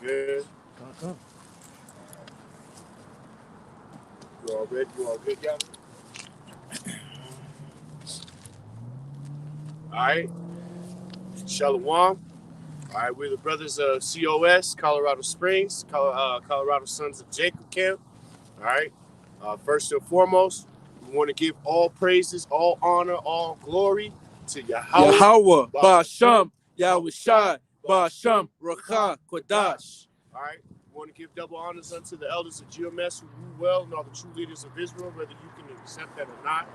We good? Come. You all ready? You all good, y'all? All right. Shalom. All right, we're the brothers of COS, Colorado Springs, Colorado Sons of Jacob Camp. All right. First and foremost, we want to give all praises, all honor, all glory to Yahweh. Yahweh, Basham, Yahushai, Basham, Rakha, Kodash. All right. We want to give double honors unto the elders of GMS who rule well and all the true leaders of Israel, whether you can accept that or not.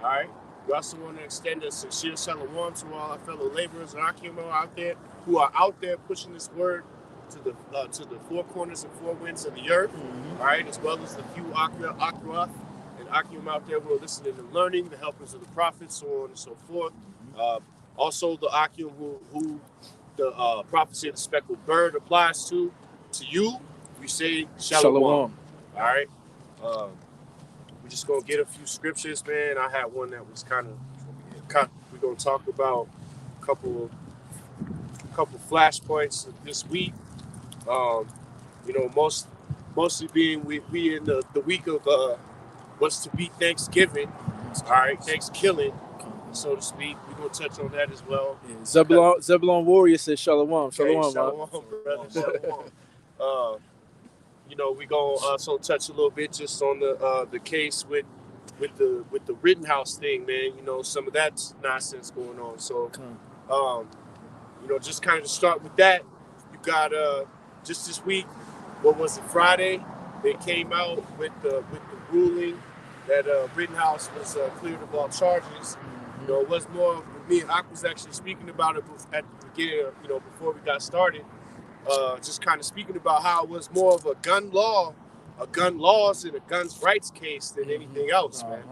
All right. We also want to extend a sincere shalom to all our fellow laborers and Akim out there who are out there pushing this word to the four corners and four winds of the earth. All right, as well as the few Akrath and Akim out there who are listening and learning, the helpers of the prophets, so on and so forth. Also, the Akim who the prophecy of the speckled bird applies to you. We say shalom. All right. We're just gonna get a few scriptures, man. I had one that was kind of. We're gonna talk about a couple flashpoints this week. Mostly being we in the week of what's to be Thanksgiving. All right, Thanksgiving, so to speak. We're gonna touch on that as well. Yeah, Zebulon Warrior says shalom. Shalom, brother. Shalom. We're gonna also touch a little bit just on the case with the Rittenhouse thing, man. Some of that nonsense going on. So, just kind of start with that. You got just this week, what was it, Friday? They came out with the ruling that Rittenhouse was cleared of all charges. It was more. Me and Ak was actually speaking about it at the beginning. Before we got started. Just kind of speaking about how it was more of a gun laws and a guns rights case than anything else, man.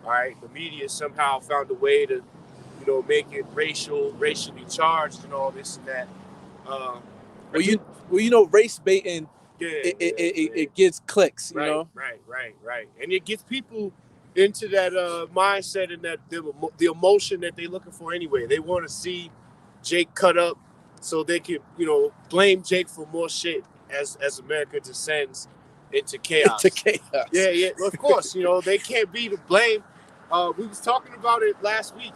All right, the media somehow found a way to, make it racially charged and all this and that. Race baiting. It gets clicks, you know. Right, and it gets people into that mindset and that the emotion that they're looking for anyway. They want to see Jake cut up, so they can, blame Jake for more shit as America descends into chaos. Yeah. Well, of course, they can't be to blame. We was talking about it last week.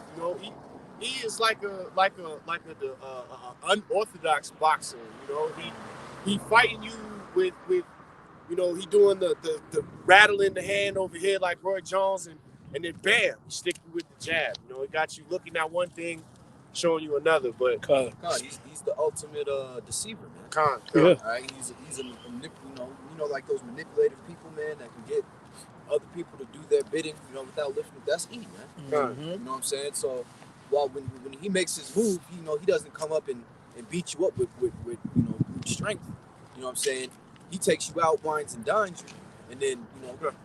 He is like a unorthodox boxer. He fighting you with he doing the rattling the hand over here like Roy Jones, and then bam, he stick you with the jab. He got you looking at one thing, showing you another. But he's the ultimate deceiver, man. Yeah. All right, he's a like those manipulative people, man, that can get other people to do their bidding, without lifting. That's E, man. You know what I'm saying? So, when he makes his move, he doesn't come up and beat you up with strength. You know what I'm saying? He takes you out, wines and dines you, and then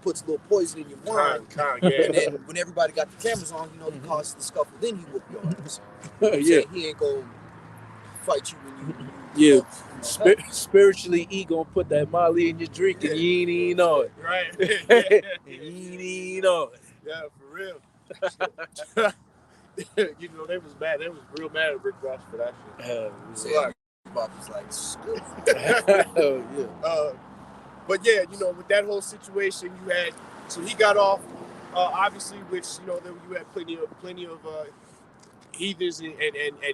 puts a little poison in your wine. Yeah. And then when everybody got the cameras on, he causes the scuffle. Then he whoop your ass. He ain't gonna fight you when you. Spiritually, he gonna put that Molly in your drink, and you ain't even know it. Right. You ain't even know it. Yeah, for real. They was mad. They was real mad at Rick Ross for that shit. Bob was like, but yeah, with that whole situation, so he got off, obviously, which you had plenty of heathens and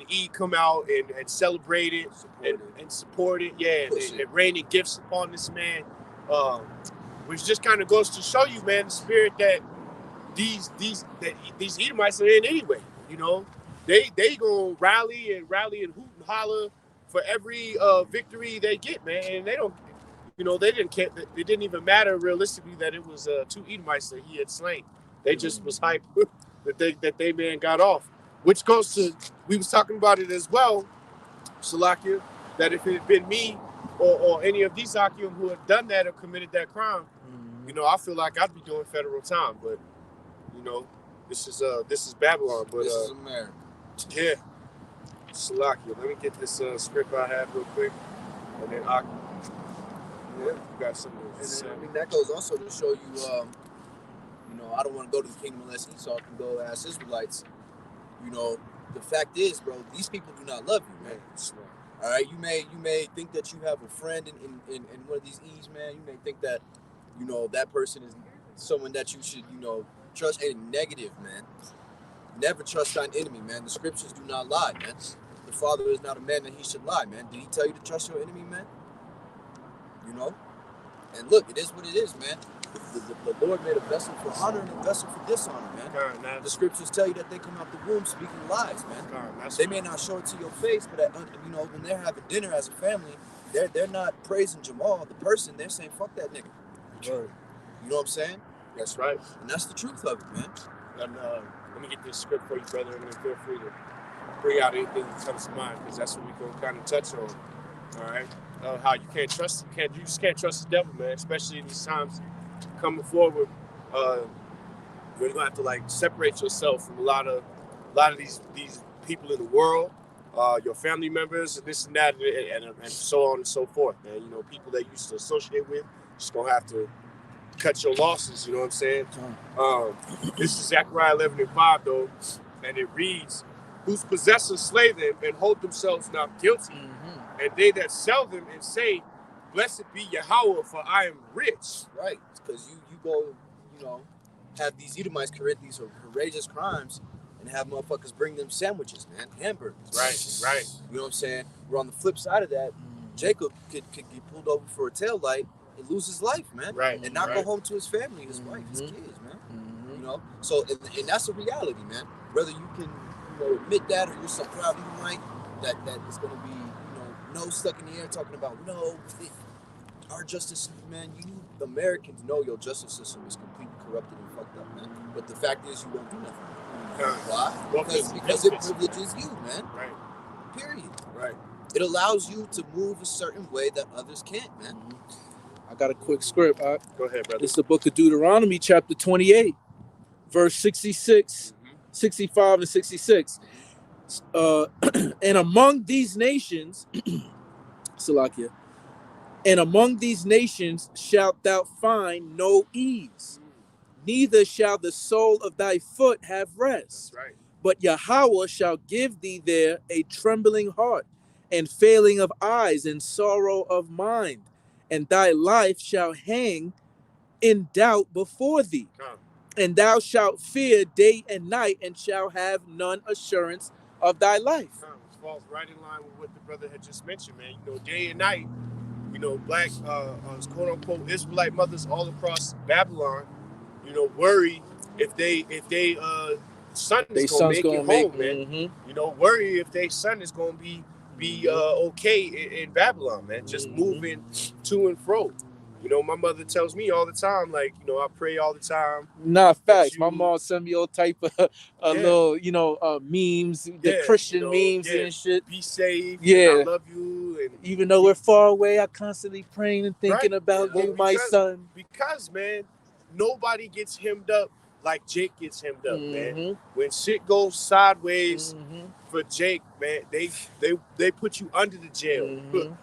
E come out and celebrate it and support it, and raining gifts upon this man, which just kind of goes to show you, man, the spirit that these Edomites are in anyway. They gonna rally and hoot and holler for every victory they get, man, and they don't, they didn't care. It didn't even matter realistically that it was 2 Edomites that he had slain. They just was hyped that they man got off, which goes to, we was talking about it as well, Salakia, that if it had been me or any of these Akim who had done that or committed that crime, I feel like I'd be doing federal time, but this is Babylon, but this is America. Yeah. Salakia. Let me get this script I have real quick, and then you got some. And that goes also to show you, I don't want to go to the kingdom unless Esau can go as Israelites. The fact is, bro, these people do not love you, man. All right, you may think that you have a friend in one of these E's, man. You may think that, you know, that person is someone that you should, you know, trust. And negative, man. Never trust thine enemy, man. The scriptures do not lie, man. The Father is not a man that he should lie, man. Did he tell you to trust your enemy, man? You know? And look, it is what it is, man. The Lord made a vessel for honor and a vessel for dishonor, man. The scriptures tell you that they come out the womb speaking lies, man. They may not show it to your face, but you know, when they're having dinner as a family, they're not praising Jamal, the person. They're saying, "Fuck that nigga." Right. You know what I'm saying? That's right. And that's the truth of it, man. And let me get this script for you, brother, and then feel free to bring out anything that comes to mind, because that's what we're gonna kind of touch on. All right. How you can't trust, you just can't trust the devil, man. Especially in these times coming forward, you're gonna have to like separate yourself from a lot of these people in the world, your family members, and this and that, and so on and so forth, man. You know, people that you used to associate with, just gonna have to cut your losses. You know what I'm saying? This is Zechariah 11:5 though, and it reads, "Whose possessors slay them and hold themselves not guilty, and they that sell them and say, Blessed be Yahweh, for I am rich." Right, because you go, you know, have these Edomites commit these outrageous crimes and have motherfuckers bring them sandwiches, man, hamburgers. Right. You know what I'm saying? Where on the flip side of that, Jacob could get pulled over for a tail light and lose his life, man. Right. And not go home to his family, his wife, his kids, man. You know? So, and that's a reality, man. Whether you can, you know, admit that or you're some proud Edomite that is going to be, you know, nose stuck in the air talking about, no, our justice, man, you Americans know your justice system is completely corrupted and fucked up, man. But the fact is you won't do nothing. Why? Because it privileges you, man. Right. Period. Right. It allows you to move a certain way that others can't, man. I got a quick script. Go ahead, brother. It's the book of Deuteronomy, chapter 28, verse 66, 65, and 66. And among these nations, Salakia, and among these nations shalt thou find no ease, neither shall the sole of thy foot have rest. That's right. But Yahweh shall give thee there a trembling heart, and failing of eyes, and sorrow of mind, and thy life shall hang in doubt before thee. And thou shalt fear day and night, and shall have none assurance of thy life. It falls right in line with what the brother had just mentioned, man. You know, day and night, you know, black, quote unquote, Israelite mothers all across Babylon, you know, worry if they son is gonna make it home, man. You know, worry if their son is gonna be okay in Babylon, man. Just moving to and fro. You know, my mother tells me all the time, like, you know, I pray all the time. Nah, facts. My mom sent me all type of little, you know, memes, the Christian memes and shit. Be safe. Yeah. I love you. And even though we're far away, I constantly praying and thinking about you, my son. Because, man, nobody gets hemmed up like Jake gets hemmed up, man. When shit goes sideways for Jake, man, they put you under the jail.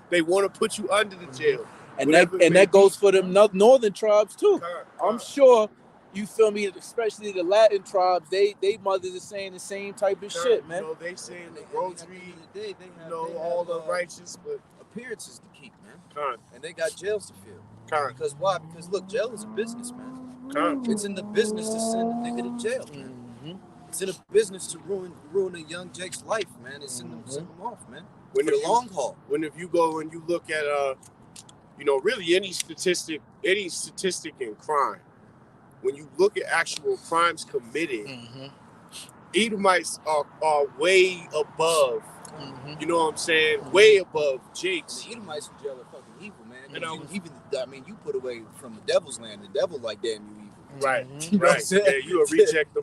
They want to put you under the jail. And that goes for them northern tribes too. I'm sure, you feel me, especially the Latin tribes, they mothers are saying the same type of shit, man. You know, they saying the rosary, you know, all the righteous, but appearance is the key, man. And they got jails to fill. Because why? Because look, jail is a business, man. It's in the business to send a nigga to jail, man. It's in a business to ruin a young Jake's life, man. It's in them send them off, man. For the long haul. If you go and you look at you know, really any statistic in crime, when you look at actual crimes committed, Edomites are way above, you know what I'm saying, way above Jake's. The Edomites in jail are fucking evil, man. You put away from the devil's land, the devil like, damn, you evil. Right, right. Yeah, you a reject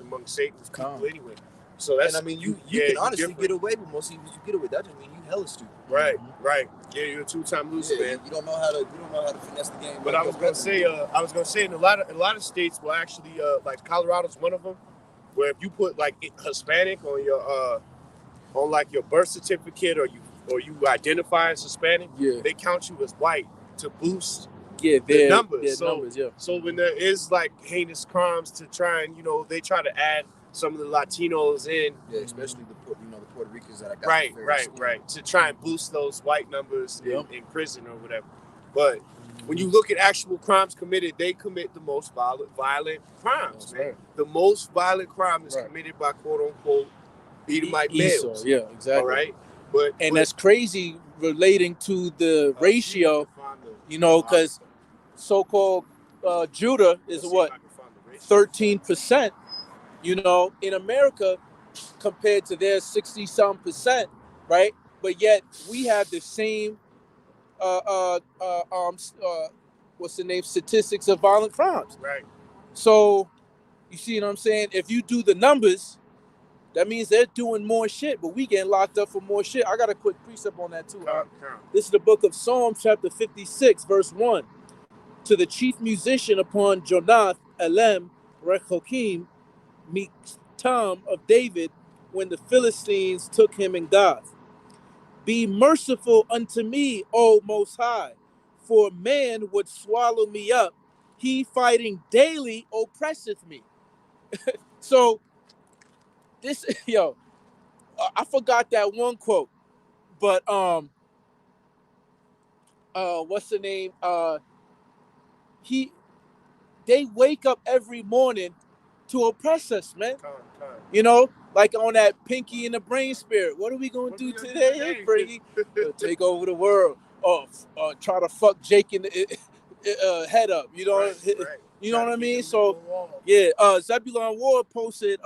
among Satan's people anyway. So that's, and I mean, you can honestly get away with most evils you get away. That just means you hella stupid. Right. Yeah, you're a two-time loser, man. You don't know how to finesse the game. But I was gonna say, in a lot of states, well, actually, like Colorado's one of them, where if you put like Hispanic on your on like your birth certificate, or you identify as Hispanic, they count you as white to boost the numbers. So when there is like heinous crimes to try and, you know, they try to add some of the Latinos in. Yeah, especially the Puerto Ricans that I got. Right, the fair right, skin. right. To try and boost those white numbers Yep. in prison or whatever. But when you look at actual crimes committed, they commit the most violent crimes, That's man. right. The most violent crime is Right. committed by quote unquote Edomite Esau, males. yeah, exactly. All right. But That's crazy relating to the ratio, you know, because so-called Judah is what 13%, you know, in America compared to their 60-some%, right? But yet we have the same what's the name, statistics of violent crimes. Right. So you see what I'm saying? If you do the numbers, that means they're doing more shit, but we getting locked up for more shit. I got a quick precept on that too. This is the book of Psalms, chapter 56, verse 1. To the chief musician upon Jonath, Elem, Rechokim, Miktam of David, when the Philistines took him in Gath. Be merciful unto me, O Most High, for man would swallow me up. He fighting daily oppresseth me. So this, yo, I forgot that one quote, but what's the name? They wake up every morning to oppress us, man. You know, like on that Pinky and the Brain Spirit. What are we gonna do today, Frankie? Take over the world. Try to fuck Jake in the head up. You know, Right. you know what I mean. So yeah, Zebulon Ward posted.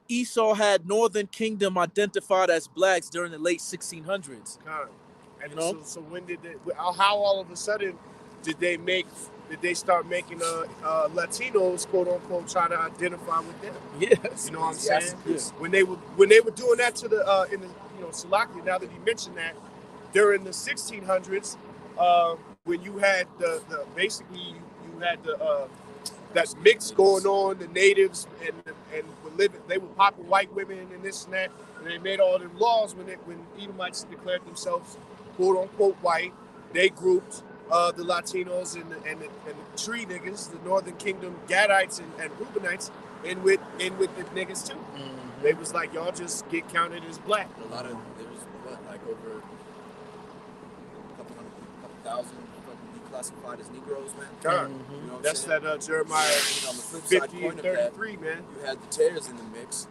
Esau had Northern Kingdom identified as blacks during the late 1600s. And you know? so when did how all of a sudden did they start making Latinos quote unquote try to identify with them? Yes. You know what I'm saying? Yes. When they were doing that to the in the Salakia, now that he mentioned that, during the 1600s, when you had the basically you had the that mix going on, the natives and were living, they were popping white women and this and that, and they made all them laws when Edomites declared themselves quote unquote white. They grouped the Latinos and the tree niggas, the Northern Kingdom Gadites and Reubenites, in with the niggas too. Mm-hmm. They was like, y'all just get counted as black. A lot of there was like over a couple thousand declassified as Negroes, man. Mm-hmm. You know That's that Jeremiah 50 and 33, man. You had the Tares in the mix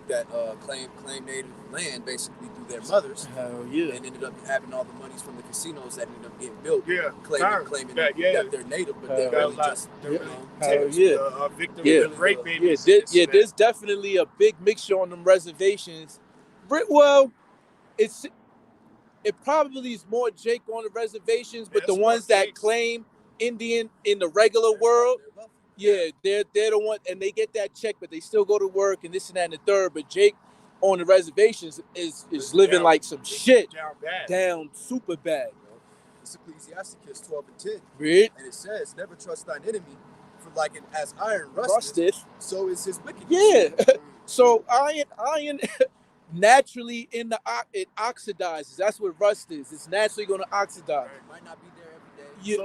that claim native land basically through their mothers. Hell yeah. And ended up having all the monies from the casinos that ended up getting built. Yeah. Claiming that they're native, but they're really just victim of rape babies. There's definitely a big mixture on them reservations. Well, it probably is more Jake on the reservations, but the ones that claim Indian in the regular world, they're the one, and they get that check, but they still go to work and this and that and the third. But Jake on the reservations is living like some shit, down super bad. It's Ecclesiasticus 12 and 10, right? And it says, "Never trust thine enemy, for like as iron rusteth, so is his wickedness." Yeah. So iron naturally it oxidizes. That's what rust is. It's naturally going to oxidize. It might not be there every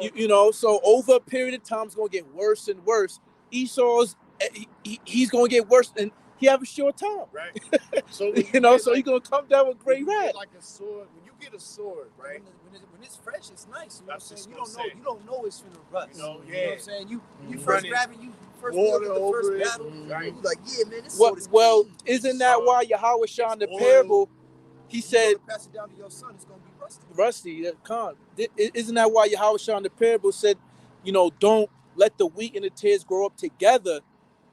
day. You know, so over a period of time, it's going to get worse and worse. Esau's, he's going to get worse, and he have a short time. Right. So you know, so he's going to come down with great rat. Like a sword. When you get a sword, right? When it's fresh, it's nice. You know That's what I'm saying? You don't know it's finna rust. You know, you know what I'm saying? You first running grab it, you first look at the first battle, right? You like, yeah, man, this sword is well, clean. isn't that why Yahweh Shah in the parable, he said, pass it down to your son, it's gonna be rusty. Isn't that why Yahweh Shah in the parable said, you know, don't let the wheat and the tares grow up together,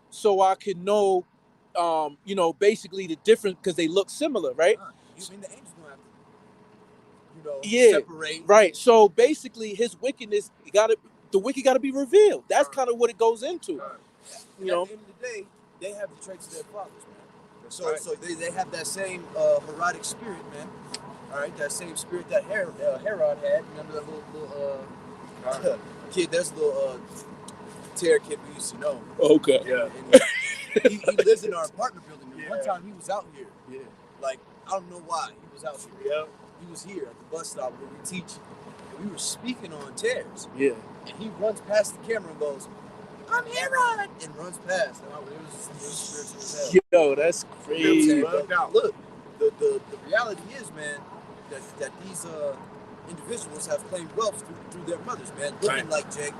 so I can know, you know, basically the difference, because they look similar, right? You mean the angels gonna have to, separate? Right. So basically, his wickedness, the wicked got to be revealed. That's kind of what it goes into. You know, at the end of the day, they have the traits of their fathers, man. So they have that same Herodic spirit, man. All right, that same spirit that Herod had. Remember that little kid? That's the little Terror kid we used to know. Okay. Yeah. And he lives in our apartment building. And one time he was out here. Yeah. Like, I don't know why he was out here. Yeah. He was here at the bus stop where we teach. And we were speaking on tears. Yeah. And he runs past the camera and goes, I'm Aaron, and runs past. And it was spiritual as hell. Yo, that's crazy. Bugged out. Look, the reality is, man, that these individuals have claimed wealth through their mothers, man, looking like Jake,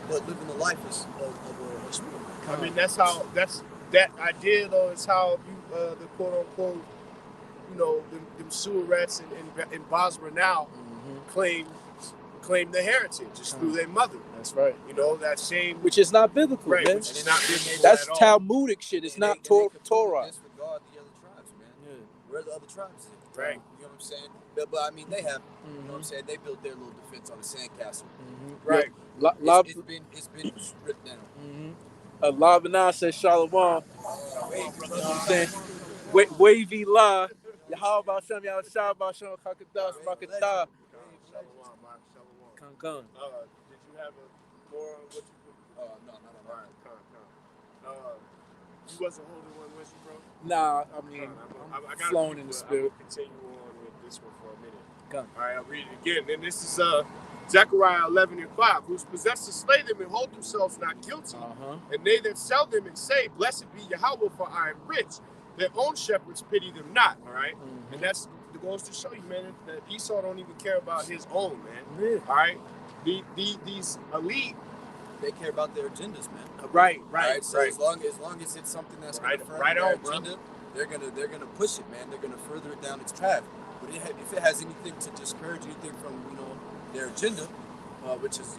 but living the life of a street. I mean, that idea though is how you the quote unquote, you know, them sewer rats in Basra now claim the heritage just through their mother. That's right. You know, that same, Which is not biblical, right? man. Which is not biblical That's at all. Talmudic shit. It's not Torah. Disregard the other tribes, man. Yeah. Where are the other tribes at? Right. You know what I'm saying? But I mean, they have. You know what I'm saying? They built their little defense on the sandcastle. Right. It's been stripped down. Labanan says Shalom. You know what I'm saying? Wavy La. Yahweh Hashem, Yahweh Shah, Hashem, Kakadas, Makadah. Shalom, man. Shalom. Kankan. Did you have a more on what you put? No. All right, come. You wasn't holding one, was you, bro? Nah, I mean, I I'm got flowing in the spirit. I'm continue on with this one for a minute. Come. All right, I'll read it again. And this is Zechariah 11:5. Who's possessed to slay them and hold themselves not guilty. And they that sell them and say, Blessed be Yahweh, for I am rich. Their own shepherds pity them not. All right? And that's goes to show you, man, that Esau don't even care about his own, man. Yeah. All right? These elite. They care about their agendas, man. Right. So as long as it's something that's going to further their agenda, they're gonna push it, man. They're gonna further it down its track. But if it has anything to discourage anything from their agenda, which is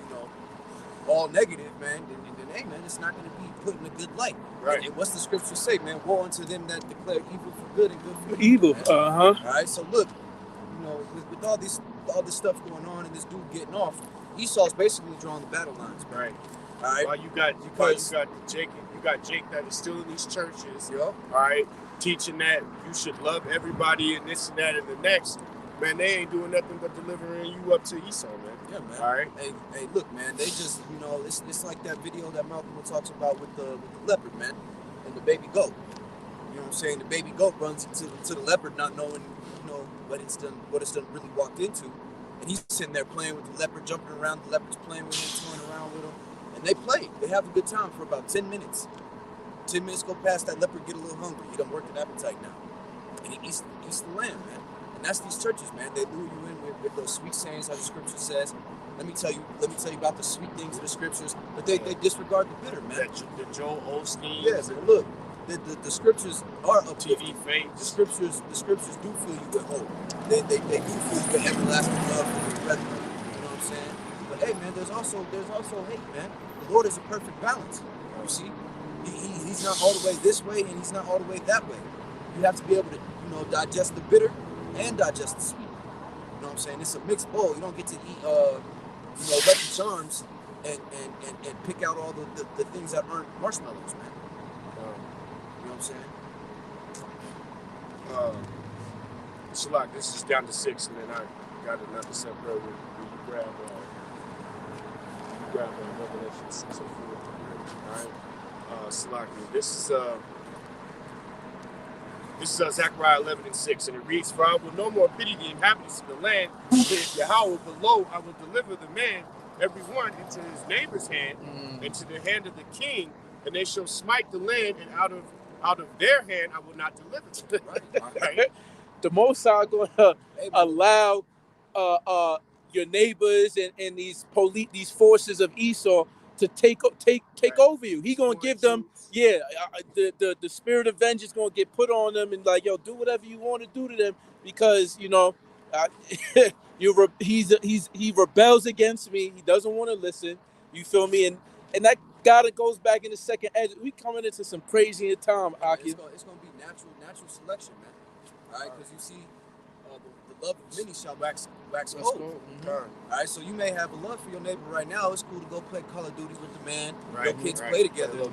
all negative, man, then hey, man, it's not gonna be put in a good light. Right. And what's the scripture say, man? Woe unto them that declare evil for good and good for Evil. Man. All right. So look, with all this stuff going on and this dude getting off, Esau's basically drawing the battle lines, man. Right. All right. Well, you got Jake that is still in these churches. Yo. All right, teaching that you should love everybody and this and that and the next. Man, they ain't doing nothing but delivering you up to Esau, man. Yeah, man. All right. Hey, look, man. They just, it's like that video that Malcolm talks about with the leopard, man, and the baby goat. You know what I'm saying? The baby goat runs into the leopard, not knowing, what it's done really walked into, and he's sitting there playing with the leopard, jumping around. The leopard's playing with him, toying around with him, and they play. They have a good time for about 10 minutes. 10 minutes go past, that leopard get a little hungry. He done worked an appetite now, and he eats the lamb, man. And that's these churches, man. They lure you in with those sweet sayings, how the scripture says. Let me tell you about the sweet things of the scriptures, but they disregard the bitter, man. The Joel Osteen. Yes, and look, the scriptures are uplifting. TV fame. The scriptures do fill you with hope. They do fill you with everlasting love for your brethren. You know what I'm saying? But hey, man, there's also hate, man. The Lord is a perfect balance. You see, he's not all the way this way, and he's not all the way that way. You have to be able to, digest the bitter and digest the sweet. You know what I'm saying? It's a mixed bowl. You don't get to eat, Lucky Charms and pick out all the things that aren't marshmallows, man. You know what I'm saying? Shalak, this is down to 6, and then I got another set, bro. Where you grab Revelation 6 or 4. All right, Shalak, this is Zechariah 11:6, and it reads, For I will no more pity the inhabitants of the land, but if Yahweh below, I will deliver the man, every one, into his neighbor's hand, and to the hand of the king, and they shall smite the land, and out of their hand I will not deliver them. Right? The Most High going to allow your neighbors and these forces of Esau to take over you. He gonna give them, the spirit of vengeance gonna get put on them, and like, yo, do whatever you want to do to them, because he rebels against me. He doesn't want to listen. You feel me? And that goes back in the second edge. We coming into some crazy time, Aki. It's gonna be natural selection, man. All right, because you see, the love of many shall wax cold. All right, so you may have a love for your neighbor right now. It's cool to go play Call of Duty with the man. Your kids play together.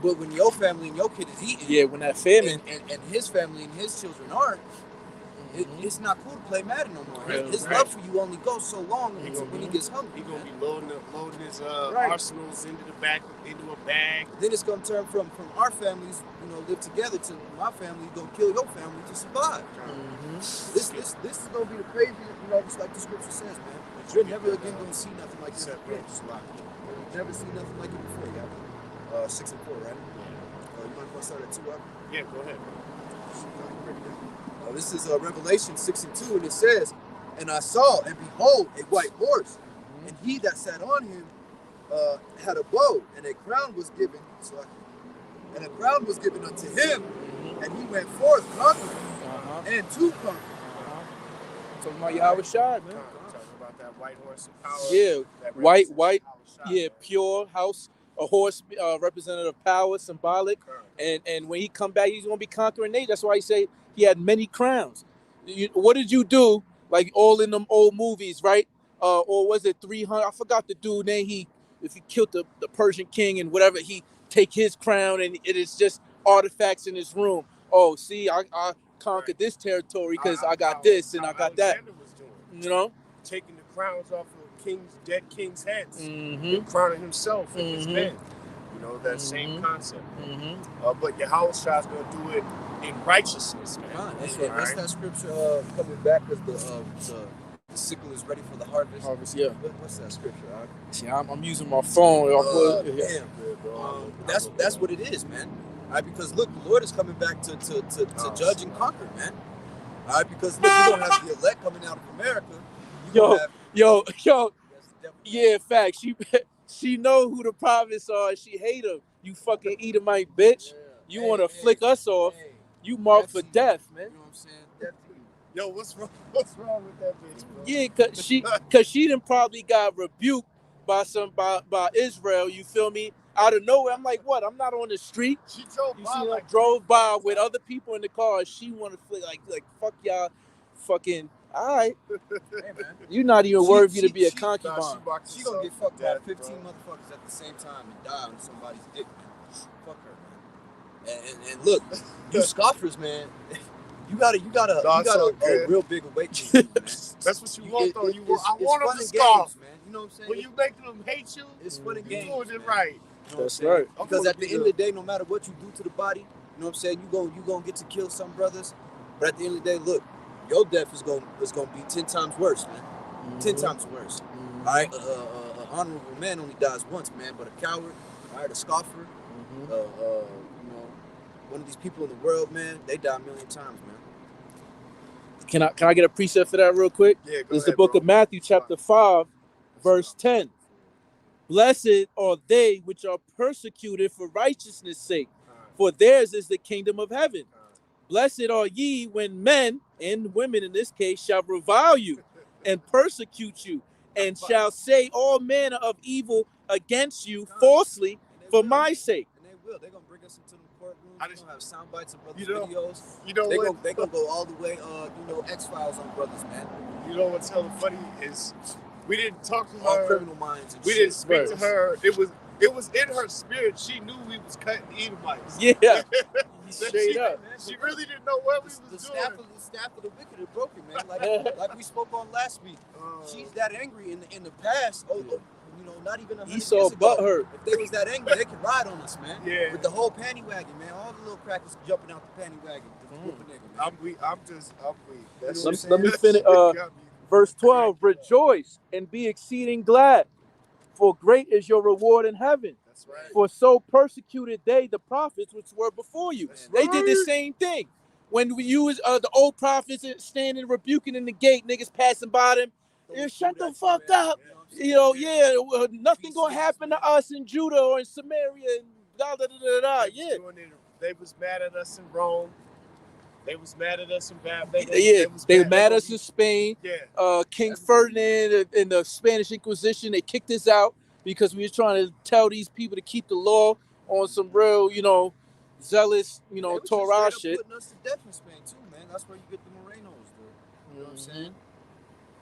But when your family and your kid is eating, when that famine and his family and his children aren't, it's not cool to play Madden no more. Right, his love for you only goes so long when he gets hungry. He's gonna be loading his arsenals into a bag. Then it's gonna turn from our families, live together, to my family gonna kill your family to survive. This is gonna be the crazy, just like the scripture says, man. You're never again gonna see nothing like this again. You've never seen nothing like it before, yeah. 6 and 4, right? You mind if I start at 2? Yeah, go ahead. This is Revelation 6 and 2, and it says, "And I saw, and behold, a white horse, and he that sat on him had a bow, and a crown was given. And a crown was given unto him, and he went forth conquering and to conquer." Talking about Yahweh Shai, man. Talking about that white horse of power. Yeah, that white, represents Yahweh Shai, yeah, man. pure house, a horse, representative of power, symbolic. Correct. And when he come back, he's gonna be conquering nations. That's why he say he had many crowns. What did you do? Like all in them old movies, right? Or was it 300? I forgot the dude name. If he killed the Persian king and whatever, he take his crown and it is just artifacts in his room. Oh, see, I conquered this territory because I got this and I got that. Alexander was doing, You know? taking the crowns off of dead kings' heads, Mm-hmm. crowning himself and his Mhm. men. You know, that same Mhm. concept. Mm-hmm. But Yahweh Shai's going to do it in righteousness, man. That's right. What's that scripture coming back because the sickle is ready for the harvest? Harvest, yeah. What's that scripture? See, I'm using my phone. Damn. That's what it is, man. All right, because look, the Lord is coming back to judge and conquer, man. All right, because look, you don't have the elect coming out of America. You Yo, gonna have, yo, that's the devil. yeah, facts. She know who the prophets are. And she hate them. You fucking Edomite bitch. You want to flick us off. Hey, You marked for death to you. death, You man. know what I'm saying? Death to you. Yo, what's wrong with that bitch, bro? Yeah, cause she done probably got rebuked by Israel. You feel me? Out of nowhere, I'm like, what? I'm not on the street. She drove You by see, like I drove by with other people in the car. And she want to flick like fuck y'all, fucking. All right, Hey, man. you're not even worthy to be a concubine. She gonna get fucked by 15 motherfuckers at the same time and die on somebody's dick, man. Fuck her, man. And look, you scoffers, man. You got a real big awakening, man. That's what you want, though. I it's want them fun to and scoff. games, man. You know what I'm saying? When you making them hate you, It's fun and you games. doing it man. right. You know what That's I'm saying? right. Because at the end of the day, no matter what you do to the body, you know what I'm saying, you gonna get to kill some brothers. But at the end of the day, look, your death is gonna be 10 times worse, man. 10 times worse. All right, an honorable man only dies once, man. But a coward, all right, a scoffer, you know, one of these people in the world, man, they die a million times, man. Can I get a precept for that real quick? Yeah, go It's the ahead, book bro. of Matthew, chapter 5, verse 10. Blessed are they which are persecuted for righteousness' sake, for theirs is the kingdom of heaven. Blessed are ye when men, and women in this case, shall revile you and persecute you, and shall say all manner of evil against you falsely for my sake. And they will. They're gonna bring us into the courtrooms. I They're just- gonna have sound bites of brothers' You know- videos. You know what? They gonna go all the way, X-Files on brothers, man. You know what's hella funny is we didn't talk to All her. criminal minds and We shit. didn't speak Right. to her. It was in her spirit. She knew we was cutting Edomites. Yeah, That straight she, up. She really didn't know what we The was staff doing. of the wicked is broken, man. Like we spoke on last week. She's that angry in the past. Not even 100 Esau years ago. butthurt. If they was that angry, they could ride on us, man. Yeah. With the whole panty wagon, man. All the little crackers jumping out the panty wagon to whoop a nigga, man. I'm weak. I'm weak. That's Let- what I'm let me saying. finish, That shit got me. Verse 12, rejoice and be exceeding glad, for great is your reward in heaven. That's right. For so persecuted they the prophets which were before you. That's They did the right. same thing. When you was the old prophets standing rebuking in the gate, niggas passing by them. Yeah, shut the fuck up. You know, nothing gonna happen to us in Judah or in Samaria and da da da da da. Yeah. They was mad at us in Rome. They was mad at us in Babylon. They were mad at us in Spain. Yeah. King Ferdinand in the Spanish Inquisition, they kicked us out because we was trying to tell these people to keep the law on some real, zealous, They was just Torah straight shit. up putting us to death in Spain too, man. That's where you get the Morenos, dude. You know what I'm saying?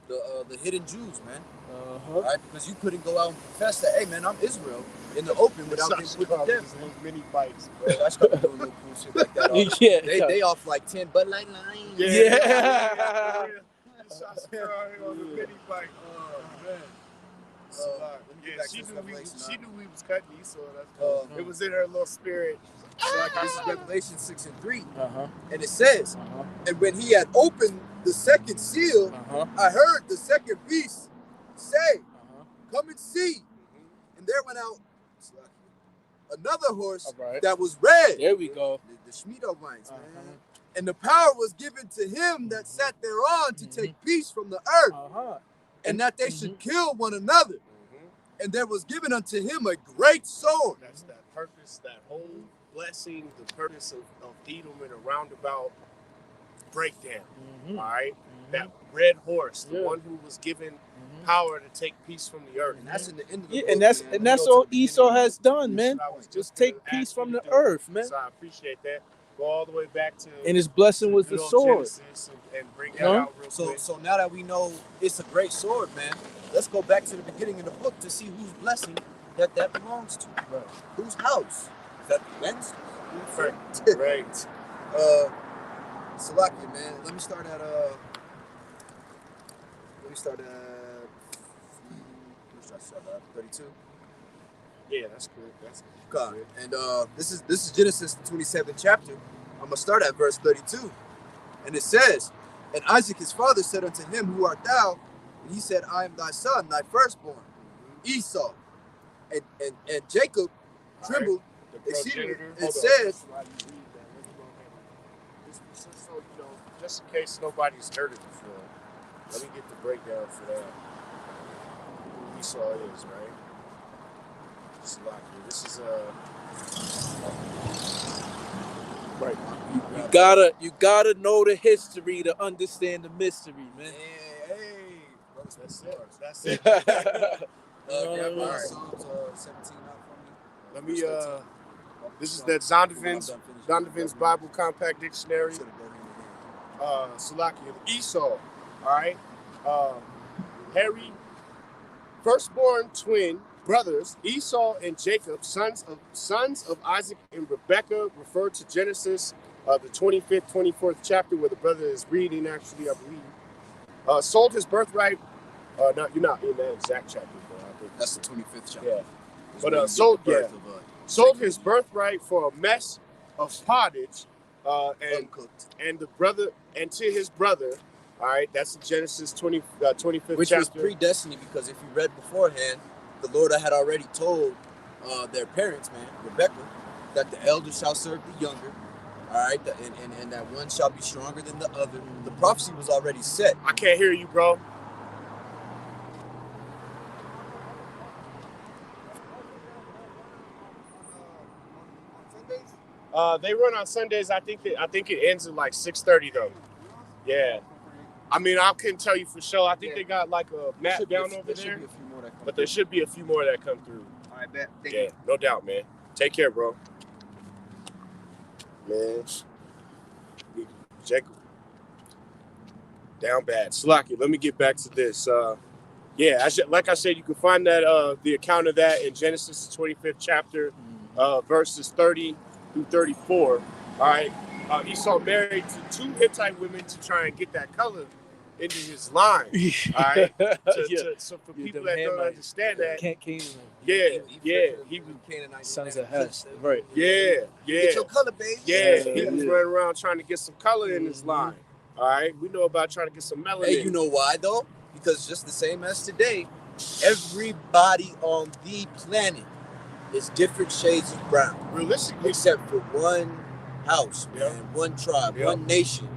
The hidden Jews, man. Uh-huh. Right? Because you couldn't go out and confess that, hey man, I'm Israel in the open without getting put to death. Man. Mini bites, bro. That's doing little cool shit like that. All Yeah. they off like 10 Bud Light lines. Yeah. Shots her out on the mini bike. Oh man. Let me get Yeah, back she to knew this we Revelation, was cutting Esau. It was in her little spirit. So like, this is Revelation 6 and 3, Uh-huh. and it says, and when he had opened the second seal, Uh-huh. I heard the second beast say, come and see. And there went out another horse All right. that was red. There we go. The Shmito-mites, man. Uh-huh. And the power was given to him that sat thereon to take peace from the earth, Uh-huh. and that they should kill one another. Mhm. And there was given unto him a great sword. That's that purpose, that whole blessing, the purpose of Edom in a roundabout breakdown. Mhm. All right, Mhm. that red horse, the Yeah. one who was given Mhm. power to take peace from the earth. And that's in the end of the Yeah, book, and that's man. and We that's go to all the beginning Esau of the has book. done, man. I was Just gonna take peace ask you from to the do. earth, man. So I appreciate that. Go all the way back to And his blessing was good the old sword. Genesis and bring that Huh? out real quick. So now that we know it's a great sword, man, let's go back to the beginning of the book to see whose blessing that belongs to. Right. Whose house? Is that the men's? Right. Right. Salakia, man. Let me start at 32. Yeah, that's good. That's God. good. And this is Genesis the 27th chapter. I'm gonna start at verse 32. And it says, and Isaac his father said unto him, Who art thou? And he said, I am thy son, thy firstborn, Esau. And Jacob trembled. The exceedingly. progenitor. It Hold on. says, While you read that, let me go ahead and- just so you know, just in case nobody's heard it before, let me get the breakdown for that. Who Esau is, right? Salakia. This is Right. You gotta know the history to understand the mystery, man. Hey, brothers, that's it. That's it. grab Alright. Psalms 17 out for me. Let me Verse 13. this is that Zondervan's Bible Compact Dictionary. Should have go hand in hand. Salakia, Esau, all right, Harry, firstborn twin brothers, Esau and Jacob, sons of Isaac and Rebekah, referred to Genesis, the 25th, 24th chapter, where the brother is reading, actually, I believe. Sold his birthright. No, you're not in that exact chapter, bro. I think That's the 25th chapter. yeah. It's But, when you get sold- the birth yeah. of, Sold his birthright for a mess of pottage, and uncooked. and to his brother. All right, that's Genesis 25th Which chapter. was predestined, because if you read beforehand, the Lord had already told their parents, man, Rebekah, that the elder shall serve the younger. All right, and that one shall be stronger than the other. The prophecy was already set. I can't hear you, bro. They run on Sundays. I think it ends at like 6:30 though. Yeah. I mean, I couldn't tell you for sure. I think Yeah. they got like a map down over There should there, be a few more that come but there should be a few more that come through. All right, bet. Thank Yeah, you. no doubt, man. Take care, bro. Man, Jacob, down bad. Slacky, let me get back to this. Yeah, like I said, you can find that the account of that in Genesis, the 25th chapter, verses 30 through 34. All right, Esau married to 2 Hittite women to try and get that color into his line. All right, so for Yeah, people them that don't Hamites. understand that, Canaan. he Canaanite Sons man. of Heth. Right. yeah. Get your color, baby. Yeah, Yeah, he was yeah. running around trying to get some color in his line. All right, we know about trying to get some melanin. Hey, you know why though? Because just the same as today, everybody on the planet is different shades of brown, realistically, except for one house, Yeah. man, one tribe, Yeah. one nation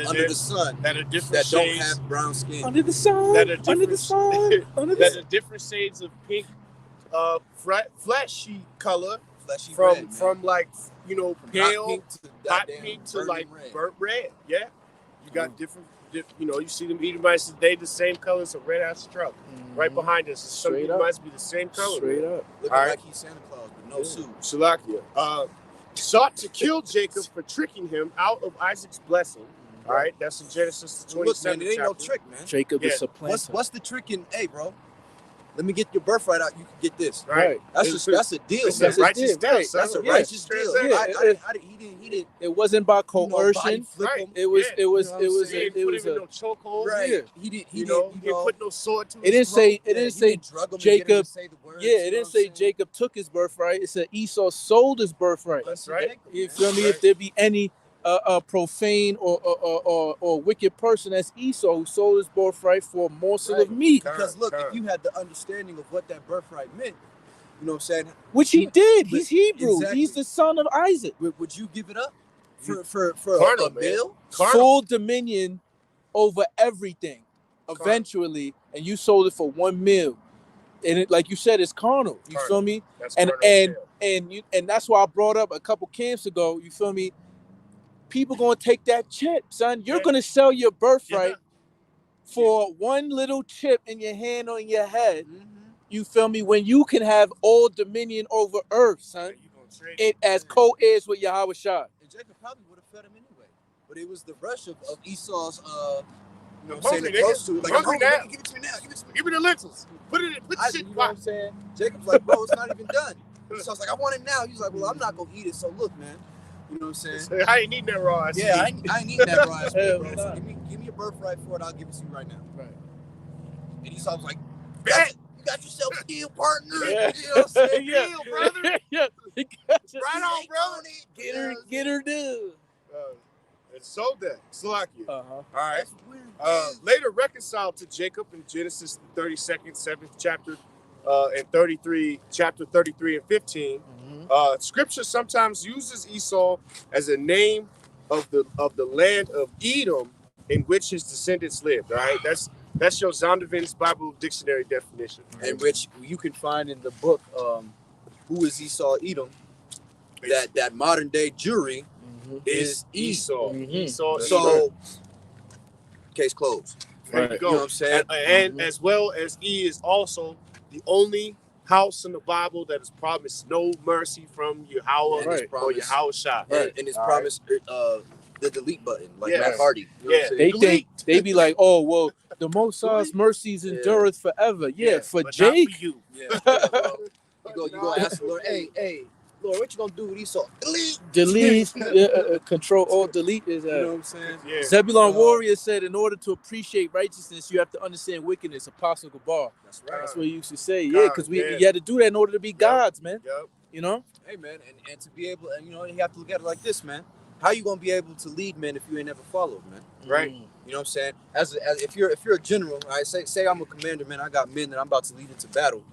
under the sun that are different that don't shades, have brown skin. Under the sun. That are Under the different- sun. Under the that sun. are different shades of pink, fleshy color Fleshy from red, man. from like From pale, hot pink to hot goddamn pink to burning like red. burnt red. Yeah, you got different. You see them Edomites today, the same color as a red ass truck right behind us. Some Straight up. Edomites be the same color. Straight man. up. Looking All right. like he's Santa Claus, but no suit. Salakia. Sought to kill Jacob for tricking him out of Isaac's blessing. All right, that's in Genesis the Look, man, 27th it ain't no chapter. trick, man. Jacob Yeah. is a planter. What's the trick in? Hey, bro, let me get your birthright out. You can get this. Right. That's It's a deal. It's man. That's a a righteous deal, deal, right. son. That's a Yeah. righteous deal. Yeah. He didn't. It wasn't by You know, body coercion. flip Right. him. It was. Yeah. It was. You know what It I'm was. He saying? didn't It put was him in a. no chokehold. Right. Yeah. He didn't. He didn't put no sword to It didn't his throat. say. It Yeah, didn't he say. didn't drug him and get him to Jacob- say the words, Yeah. you It know didn't what I'm say saying? Jacob took his birthright. It said Esau sold his birthright. That's right. You feel me? Right. If there be any profane or wicked person, that's Esau who sold his birthright for a morsel of Right. meat. Because look, Con. if you had the understanding of what that birthright meant, You know what I'm saying? Which he did. He's Hebrew. Exactly. He's the son of Isaac. Would you give it up for Carnal, a man. meal? Carnal. Full dominion over everything. Carnal. Eventually, and you sold it for 1 meal. And it, like you said, it's carnal. You Carnal. feel me? That's And carnal as hell. and that's why I brought up a couple camps ago. You feel me? People gonna take that chip, son. You're Yeah. gonna sell your birthright Yeah. for one little chip in your hand on your head. Mm-hmm. You feel me? When you can have all dominion over earth, son. You gonna trade It as co-heirs with Yahweh Shai. And Jacob probably would have fed him anyway. But it was the rush of Esau's you know I'm what I'm saying, hungry, close to nigga. it. Like, I'm I'm hungry hungry, now. nigga, give it to me now. Give it to me. Give me the lentils. Put the I, shit you know in what I'm pot. saying? Jacob's like, bro, it's not even done. So I was like, I want it now. He's like, well, I'm not gonna eat it. So look, man. You know what I'm saying? I ain't eating that raw ass Yeah, meat. I ain't eating that raw ass meat, Hell bro. nah. So give me a birthright for it. I'll give it to you right now. Right. And Esau was like, Bet. you got yourself a deal, partner. Yeah. You know what I'm saying? Yeah. Deal, brother. Yeah. He got you. Right on, brother. Get her done. And sold that. Slakia. Uh-huh. All right. That's weird. Later reconciled to Jacob in Genesis 32nd, 7th chapter, and chapter 33 and 15. Scripture sometimes uses Esau as a name of the land of Edom in which his descendants lived. All right, that's your Zondervan's Bible Dictionary definition. And which you can find in the book, Who is Esau Edom? That modern day jury is Esau. Esau. So, case closed. There you Right. go. You know what I'm saying? And as well as he is also the only house in the Bible that is promised no mercy from Yahweh And his Right. or promise, Yahweh Shai. and his All promise, the delete button, like Yeah. Matt Hardy. You know what I'm They saying? think they be like, oh well, the Most High's mercies Yeah. endureth forever. Yeah, for but Jake. not for you. Yeah. You go ask the Lord, hey, Lord, what you gonna do with Esau? Delete. Delete, control alt delete is You know what I'm saying? Yeah. Zebulon Warrior said, in order to appreciate righteousness, you have to understand wickedness. Apostle Gabar. That's right. That's what he used to say. Yeah, because Yeah. you had to do that in order to be gods, man. Yep. You know? Hey man, and to be able, and you know, you have to look at it like this, man. How you gonna be able to lead men if you ain't never followed, man? Right. Mm. You know what I'm saying? As if you're a general, all right, say I'm a commander, man. I got men that I'm about to lead into battle,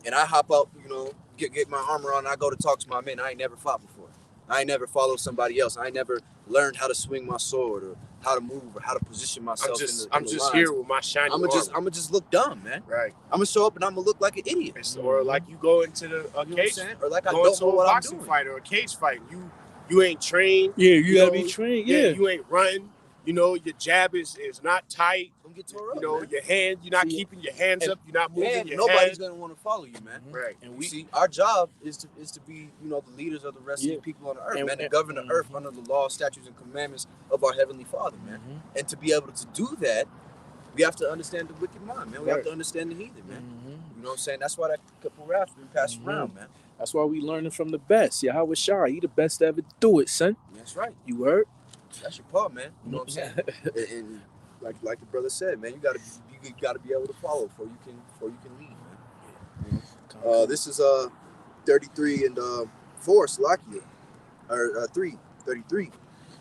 and I hop out, you know, get my armor on, and I go to talk to my men. I ain't never fought before. I ain't never followed somebody else. I ain't never learned how to swing my sword or how to move or how to position myself. I'm just here with my shiny I'm armor. just look dumb, man. Right. I'm gonna show up and I'm gonna look like an idiot. Or like you go into a You know what I'm cage, saying? Or like I go don't into know a what I'm boxing doing. fight or a cage fight. You ain't trained. Yeah, you gotta know, be trained. Yeah. Yeah. You ain't running. You know, your jab is not tight. Don't get tore up. You know, man. your hand, you're not See, keeping your hands and- up. You're not moving And your nobody's head. gonna want to follow you, man. Right. And We we see our job is to be, you know, the leaders of the rest Yeah. of the people on the earth, And- man, to and- govern the earth under the law, statutes, and commandments of our heavenly Father, man. And to be able to do that, we have to understand the wicked mind, man. We have Right. to understand the heathen, man. You know what I'm saying? That's why that cup of wrath been passed around, man. That's why we learning from the best. Yahweh Shai, he the best to ever do it, son. That's right. You heard? That's your part, man. You know what I'm saying? and like the brother said, man, you gotta be able to follow before you can lead, man. This is 33 and 4 Salakia, or 33,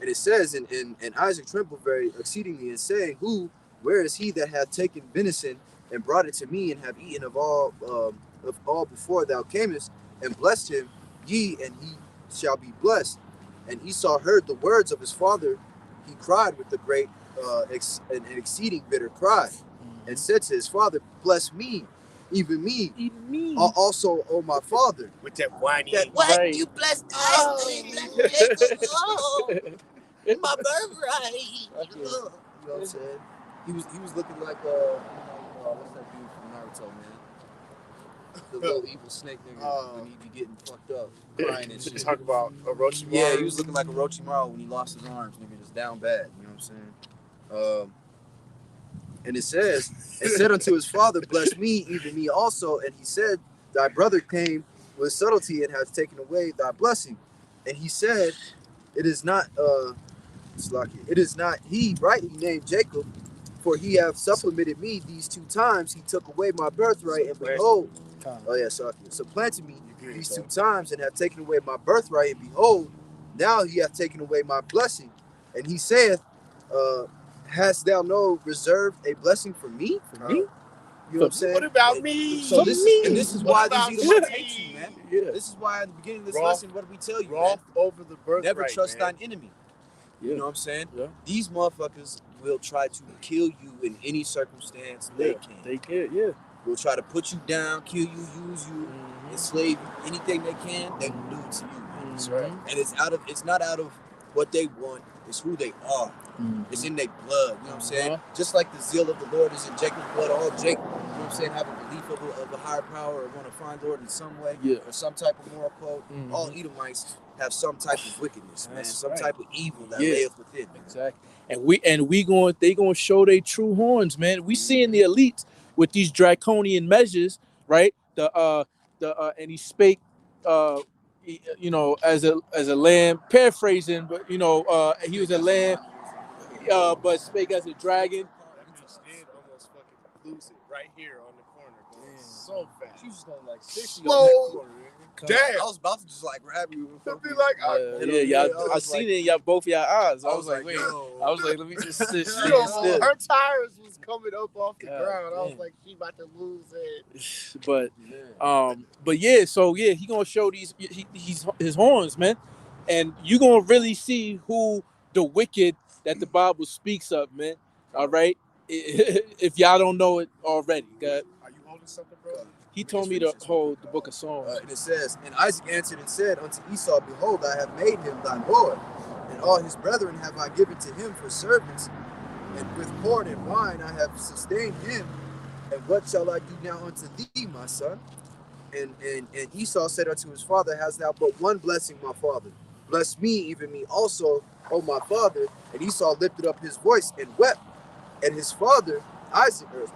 and it says, and Isaac trembled very exceedingly, and saying, where is he that hath taken venison and brought it to me, and have eaten of all before thou camest, and blessed him, ye, and he shall be blessed. And Esau heard the words of his father, he cried with a great an exceeding bitter cry, and said to his father, bless me, even me, Even me. also, O my father. With that whiny. What? Right. You blessed us? Oh. My birthright. You know what I'm saying? He was looking like what's that dude from Naruto, man? The little evil snake nigga when he be getting fucked up, crying and shit. Talk about Orochimaru. Yeah, he was looking like Orochimaru when he lost his arms, nigga, just down bad. You know what I'm saying? And it says, and said unto his father, bless me, even me also. And he said, thy brother came with subtlety and has taken away thy blessing. And he said, it is not he rightly named Jacob, for he hath supplemented me these 2 times. He took away my birthright, and behold, supplanted me these 2 times, and hath taken away my birthright, and behold, now he hath taken away my blessing. And he saith, hast thou no reserved a blessing for me? You know what I'm saying? What about me? So this is why What these about Edomites hate you, man. Yeah. This is why at the beginning of this Wrong. lesson, what did we tell you, man? Wrath over the birthright. Never trust man. thine enemy. Yeah. You know what I'm saying? Yeah. These motherfuckers will try to kill you in any circumstance they can. They can, yeah. Will try to put you down, kill you, use you, enslave you, anything they can, they will do it to you, man. That's right. And it's not out of what they want, it's who they are. It's in their blood, you know what I'm saying? Just like the zeal of the Lord is in Jacob's blood, all Jake, you know what I'm saying, have a belief of a higher power or want to find the Lord in some way, or some type of moral code. All Edomites have some type of wickedness, man, some type of evil that layeth within, man. Exactly. And they gonna show their true horns, man. We seeing the elites with these draconian measures, right? And he spake you know, as a lamb, paraphrasing, but you know, he was a lamb, but spake as a dragon. That bitch did almost fucking lose it right here on the corner, going so fast. She was going like 60 Slow. on that corner, man. Damn. I was about to just like grab you. It'd be like, I seen it in y'all both y'all eyes. I was like, wait. yo. I was like, let me just sit yo, still. her tires was coming up off the God ground. I was damn. like, she about to lose it. But yeah, so yeah, he gonna show his horns, man, and you gonna really see who the wicked that the Bible speaks of, man. All right, if y'all don't know it already, God. Are you holding something, bro? He told me to hold the book of Psalms. And it says, and Isaac answered and said unto Esau, behold, I have made him thy Lord, and all his brethren have I given to him for servants, and with corn and wine I have sustained him. And what shall I do now unto thee, my son? And Esau said unto his father, hast thou but one blessing, my father? Bless me, even me also, O my father. And Esau lifted up his voice and wept. And his father, Isaac, and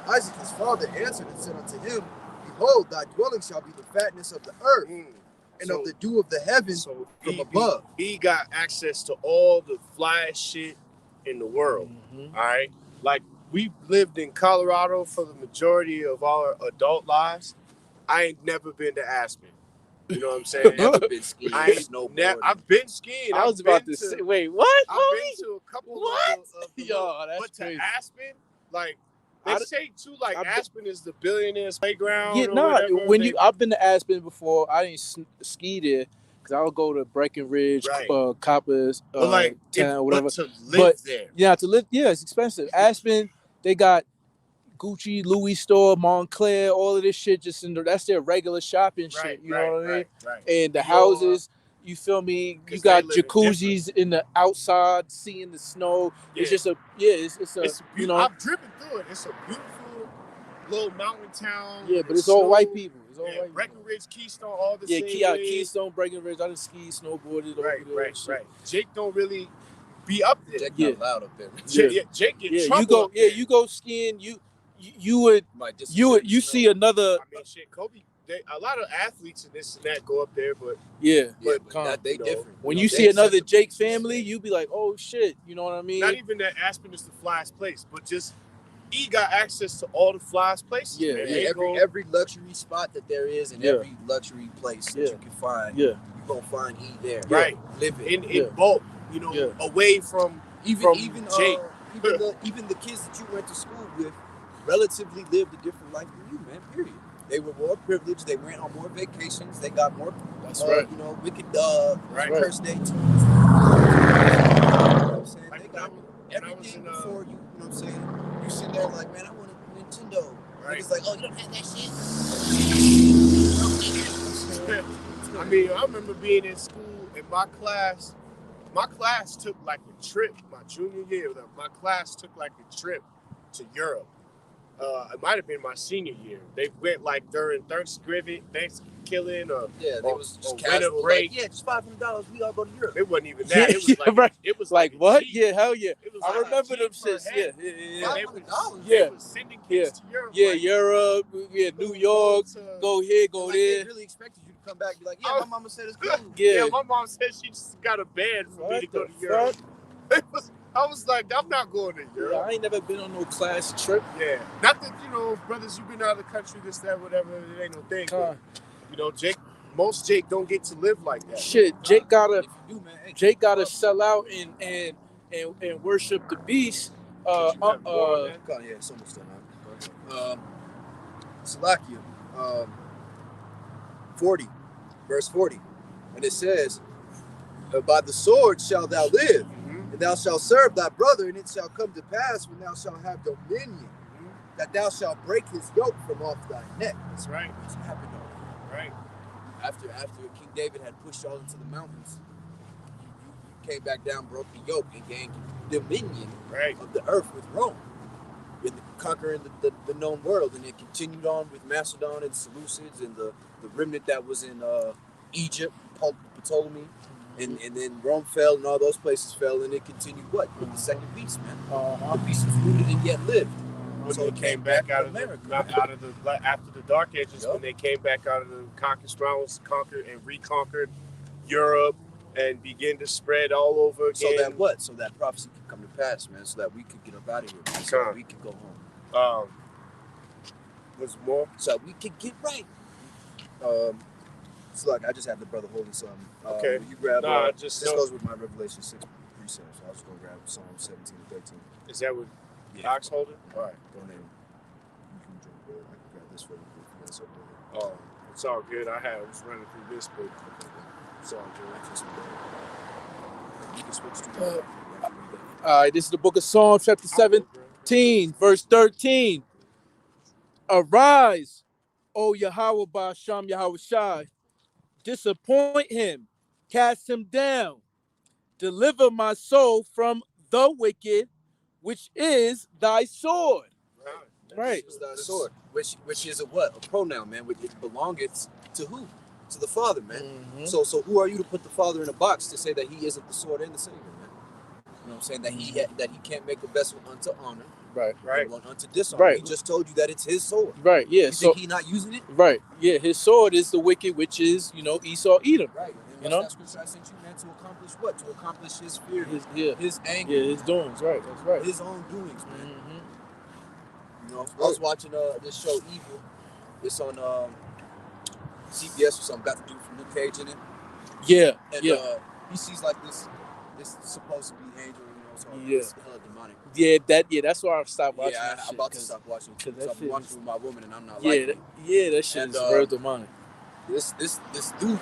Isaac his father answered and said unto him, behold, thy dwelling shall be the fatness of the earth, and of the dew of the heavens from above. He got access to all the flyest shit in the world. All right, like we lived in Colorado for the majority of our adult lives. I ain't never been to Aspen. You know what I'm saying? Never been skiing, snowboarding. I've been skiing. I was about to say, wait, what? I've been to a couple of the Yo, that's but crazy. To Aspen, like they say too, like Aspen is the billionaire's playground. Yeah, I've been to Aspen before. I didn't ski there because I would go to Breckenridge, Coppers, town, whatever. But to live there, it's expensive. Aspen, they got Gucci, Louis store, Montclair, all of this shit that's their regular shopping shit. You know what I mean? Right. And the houses, you feel me? You got jacuzzis in the outside, seeing the snow. Yeah. It's just it's you know. I've driven through it. It's a beautiful little mountain town. Yeah, but it's all white people. It's all white people. Breckenridge, Keystone, all the same. Yeah, Keystone, Breckenridge. I done ski, snowboarded. Right. Jake don't really be up there. Jake not loud up there. Jake get trouble. You go skiing. You see another. I mean, shit, Kobe. A lot of athletes and this and that go up there, but but they different. When you see another Jake family, you be like, oh shit, you know what I mean? Not even that Aspen is the flyest place, but just he got access to all the flyest places. Every luxury spot that there is, and every luxury place that you can find, you gonna find E there. Right, live in bulk, you know, away from even Jake. Even the kids that you went to school with relatively lived a different life than you, man. Period. They were more privileged. They went on more vacations. They got more, you know, wicked curse day too. You know what I'm saying? They got everything before you. You know what I'm saying? You sit there like, man, I want a Nintendo. Right. It's like, oh, you don't have that shit. I mean, I remember being in school and my class took like a trip. My junior year, my class took like a trip to Europe. It might have been my senior year. They went like during Thanksgiving, or they was just winter break. Like, just $500. We all go to Europe. It wasn't even that. It was like what? Cheap. Yeah, hell yeah. I remember them shits. Yeah. They were sending kids to Europe. Yeah, Europe. Yeah, New York. Go here, go there. They really expected you to come back and be like, yeah, my mama said it's cool. Yeah, my mom said she just got a band for me to go to Europe. I was like, I'm not going to Europe. Yeah, I ain't never been on no class trip. Yeah. Not that, you know, brothers, you've been out of the country, this, that, whatever, it ain't no thing. But, you know, most Jake don't get to live like that. Shit, Jake gotta sell out and worship the beast. Yeah, it's almost done, man. Salakia, 40, verse 40. And it says, by the sword shalt thou live, and thou shalt serve thy brother, and it shall come to pass when thou shalt have dominion, that thou shalt break his yoke from off thy neck. That's right. What's happened already? Right. After King David had pushed y'all into the mountains, you came back down, broke the yoke, and gained dominion of the earth with Rome, in conquering the known world. And it continued on with Macedon and Seleucids and the remnant that was in Egypt, Ptolemy, and then Rome fell, and all those places fell, and it continued with the second beast, man. The beast was rooted and yet lived. When they came back out of after the Dark Ages, when they came back out of the conquest rounds, conquered and reconquered Europe and began to spread all over again. So that prophecy could come to pass, man. So that we could get up out of here, man. So that we could go home. What's more? So that we could get right. So like I just have the brother holding something. Okay. You grab. This goes with my Revelation 6 precept. So I was gonna grab Psalm 17 and 13. Is that what Ox holding? All right. Go ahead. You can drink, bro. I can grab this for you if you got something. Oh, it's all good. I was running through this, but it's all good. You can switch to. All right, this is the book of Psalms, chapter 17, verse 13. Arise, O Yahweh Ba'asham Yahweh Shai. Disappoint him, cast him down. Deliver my soul from the wicked, which is thy sword. Right. Thy sword, which is a what? A pronoun, man. Which it belongeth to who? To the Father, man. Mm-hmm. So who are you to put the Father in a box to say that he isn't the sword and the Savior, man? You know what I'm saying? That he can't make a vessel unto honor, right, and one unto dishonor. Right. He just told you that it's his sword. Right. Yeah. You think he not using it? Right. Yeah. His sword is the wicked, which is Esau, Edom. Right. And that scripture I sent you, man, to accomplish what? To accomplish his fear, his anger, his doings. Right. That's right. His own doings, man. Mm-hmm. You know, I was watching this show Evil. It's on CBS or something. Got the dude from Luke Cage in it. Yeah. And he sees like this supposed to be angel. So it's hella demonic. That's why I stopped watching. Yeah, I'm about to stop watching. Because I'm watching with my woman, and I'm not liking it. That shit is very demonic. This dude,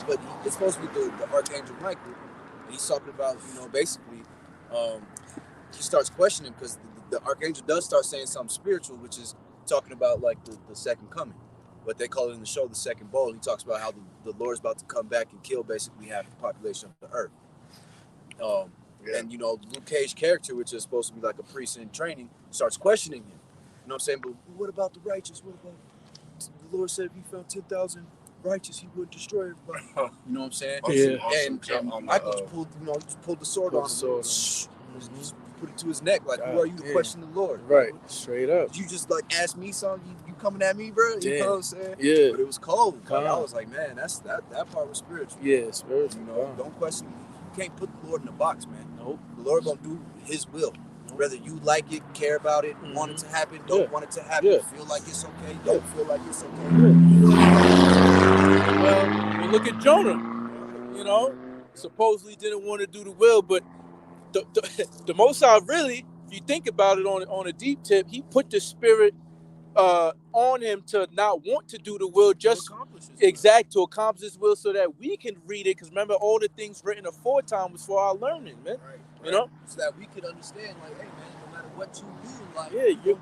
but it's supposed to be the Archangel Michael. And he's talking about, basically, he starts questioning because the Archangel does start saying something spiritual, which is talking about like the second coming. But they call it in the show the second bowl. He talks about how the Lord's about to come back and kill basically half the population of the earth. And Luke Cage character, which is supposed to be like a priest in training, starts questioning him. You know what I'm saying? But what about the righteous? What about the Lord said if he found 10,000 righteous, he would destroy everybody. You know what I'm saying? And Michael just pulled the sword on him. Just put it to his neck. Like, who are you to question the Lord? Right. Straight up. You just like ask me something. You coming at me, bro? You know what I'm saying? Yeah. But it was cold. Like, I was like, man, that part was spiritual. Yeah, spiritual. Don't question me. You can't put the Lord in a box, man. Nope. The Lord gonna do his will. Whether you like it, care about it, want it to happen, don't want it to happen, feel like it's okay, don't feel like it's okay. Well, look at Jonah. Supposedly didn't want to do the will, but the Most High really, if you think about it on a deep tip, he put the spirit on him to not want to do the will, just to accomplish his will, so that we can read it. Because remember, all the things written aforetime was for our learning, man. Right. So that we could understand, like, hey, man, no matter what you do in life, you're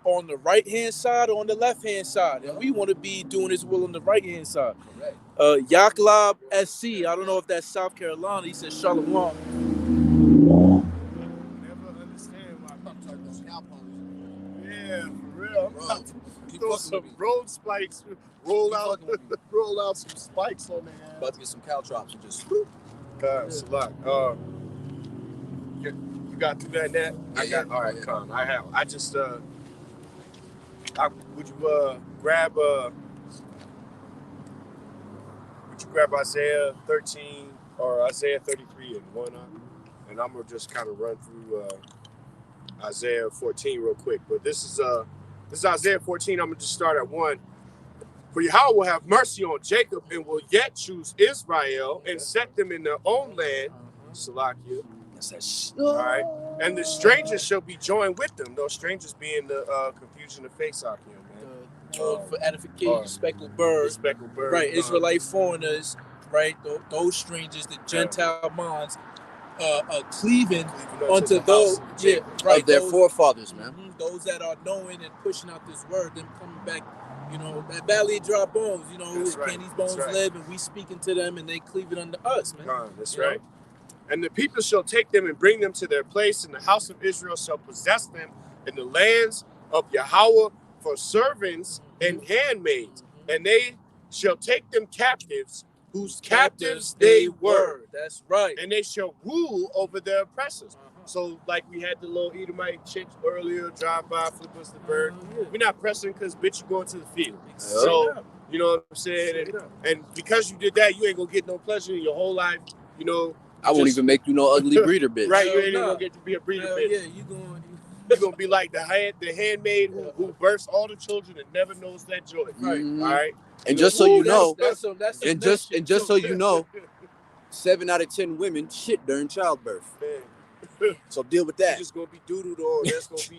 on the right hand side or on the left hand side, and we want to be doing his will on the right hand side. Correct. Yaklab SC, I don't know if that's South Carolina. He said Shalom. Never understand why people talk those cow ponies. Yeah, for real. Throw some road spikes, roll out some spikes on their ass. About to get some caltrops and just. It's a lot. You got through that net? Yeah, I got. All right, come. I just. Would you grab? Would you grab Isaiah 13 or Isaiah 33 and one up? And I'm gonna just kind of run through Isaiah 14 real quick. But this is Isaiah 14. I'm gonna just start at 1. For Yahweh will have mercy on Jacob and will yet choose Israel and set them in their own land, Salakia, That's that shit. All right. And the strangers shall be joined with them. Those strangers being the confusion of face out here, man. For edification, speckled bird. The speckled bird. Right, Israelite foreigners, right? Those strangers, the Gentile minds, cleaving unto those, of their forefathers, man. Those that are knowing and pushing out this word, them coming back, that valley of dry bones, can these bones live? And we speaking to them, and they cleaving unto us, man. That's right. And the people shall take them and bring them to their place, and the house of Israel shall possess them in the lands of Yahweh for servants and handmaids, and they shall take them captives, whose captives they were. That's right. And they shall rule over their oppressors. So, like we had the little Edomite chick earlier, drive by, flip us the bird. We're not pressing because, bitch, you're going to the field. So, you know what I'm saying? And because you did that, you ain't going to get no pleasure in your whole life. I won't even make you no ugly breeder, bitch. Right, you ain't even going to get to be a breeder, bitch. Yeah, You're going to be like the handmaid who births all the children and never knows that joy. Right. All right? And just so you know, and just so you know, 7 out of 10 women shit during childbirth. So deal with that. You're just gonna be doodled on. That's gonna be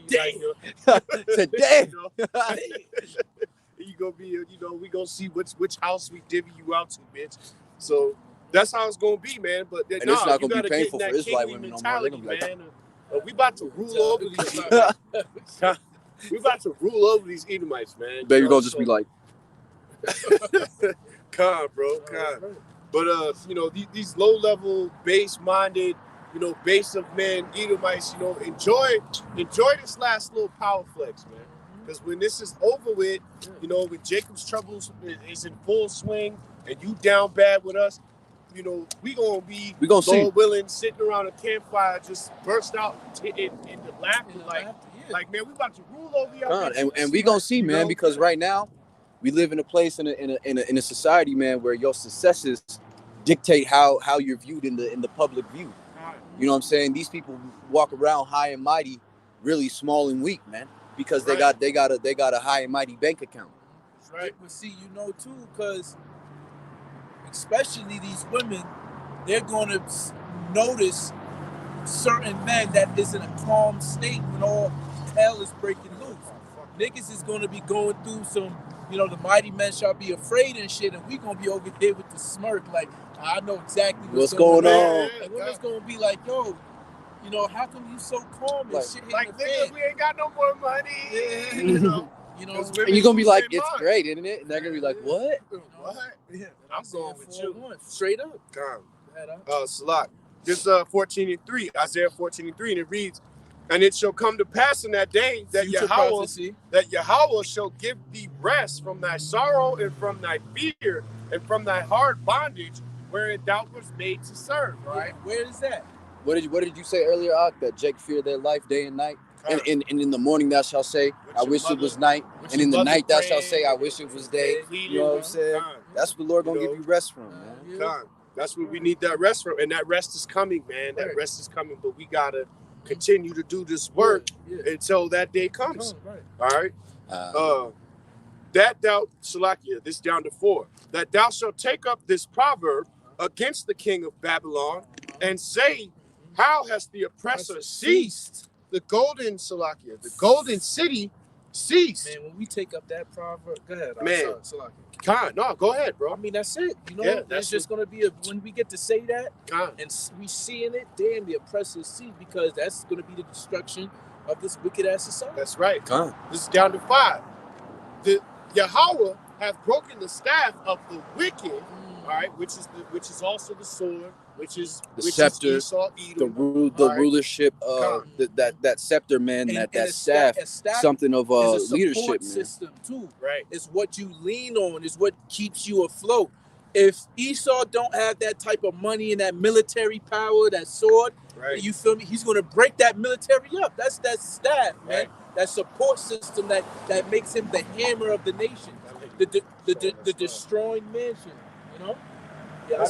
Today. You gonna be, we gonna see which house we divvy you out to, bitch. So that's how it's gonna be, man. But it's not gonna be painful for Israelite women no more. They're gonna be like, we about to rule over these Edomites. We about to rule over these Edomites, man. Baby gonna just be like, calm, bro, calm. But these low-level, base-minded, base of men, Edomites, enjoy this last little power flex, man. Because when this is over with, when Jacob's troubles is in full swing and you down bad with us, we gonna be Lord willing, sitting around a campfire, just burst out in the laughter, like man, we about to rule over y'all. And we gonna see, man, because right now we live in a place in a society, man, where your successes dictate how you're viewed in the public view. You know what I'm saying? These people walk around high and mighty, really small and weak, man, because they got a high and mighty bank account. That's right. But see, too, because especially these women, they're going to notice certain men that is in a calm state when all hell is breaking loose. Niggas is going to be going through some, the mighty men shall be afraid and shit, and we going to be over here with the smirk like, I know exactly what's going on. And women's going to be like, yo, how come you so calm and shit? Like, nigga, we ain't got no more money. Yeah. And you're going to be like, it's great, isn't it? And they're going to be like, what? What? Yeah, I'm going with you. Straight up. Salak. This 14:3, Isaiah 14:3, and it reads, and it shall come to pass in that day that Yahweh shall give thee rest from thy sorrow and from thy fear and from thy hard bondage wherein thou was made to serve. Right? Where is that? What did you say earlier, Ak? That Jake feared their life day and night? And in the morning thou shalt say, I wish it was night. And in the night thou shalt say, I wish it was day. You know what I'm saying? That's what the Lord gonna give you rest from, man. That's what we need that rest from. And that rest is coming, man. That rest is coming, but we gotta continue to do this work until that day comes. All right. That thou, Salakia, this down to 4, that thou shalt take up this proverb against the king of Babylon and say, how has the oppressor ceased? The golden, Salakia, the golden city ceased. Man, when we take up that proverb, go ahead. Man, no, go ahead, bro. I mean, that's it. That's just going to be when we get to say that and we seeing it, damn, the oppressor ceased, because that's going to be the destruction of this wicked ass society. That's right. This is down to 5. The Yahweh hath broken the staff of the wicked, all right, which is also the sword, which is scepter, is Esau, Edom, the rulership, that scepter, man, and that staff, something of a leadership, man. System too, right? It's what you lean on, is what keeps you afloat. If Esau don't have that type of money and that military power, that sword, right? You feel me? He's gonna break that military up. That's that staff, man. Right. That support system that makes him the hammer of the nation, the destroying mansion. Yeah,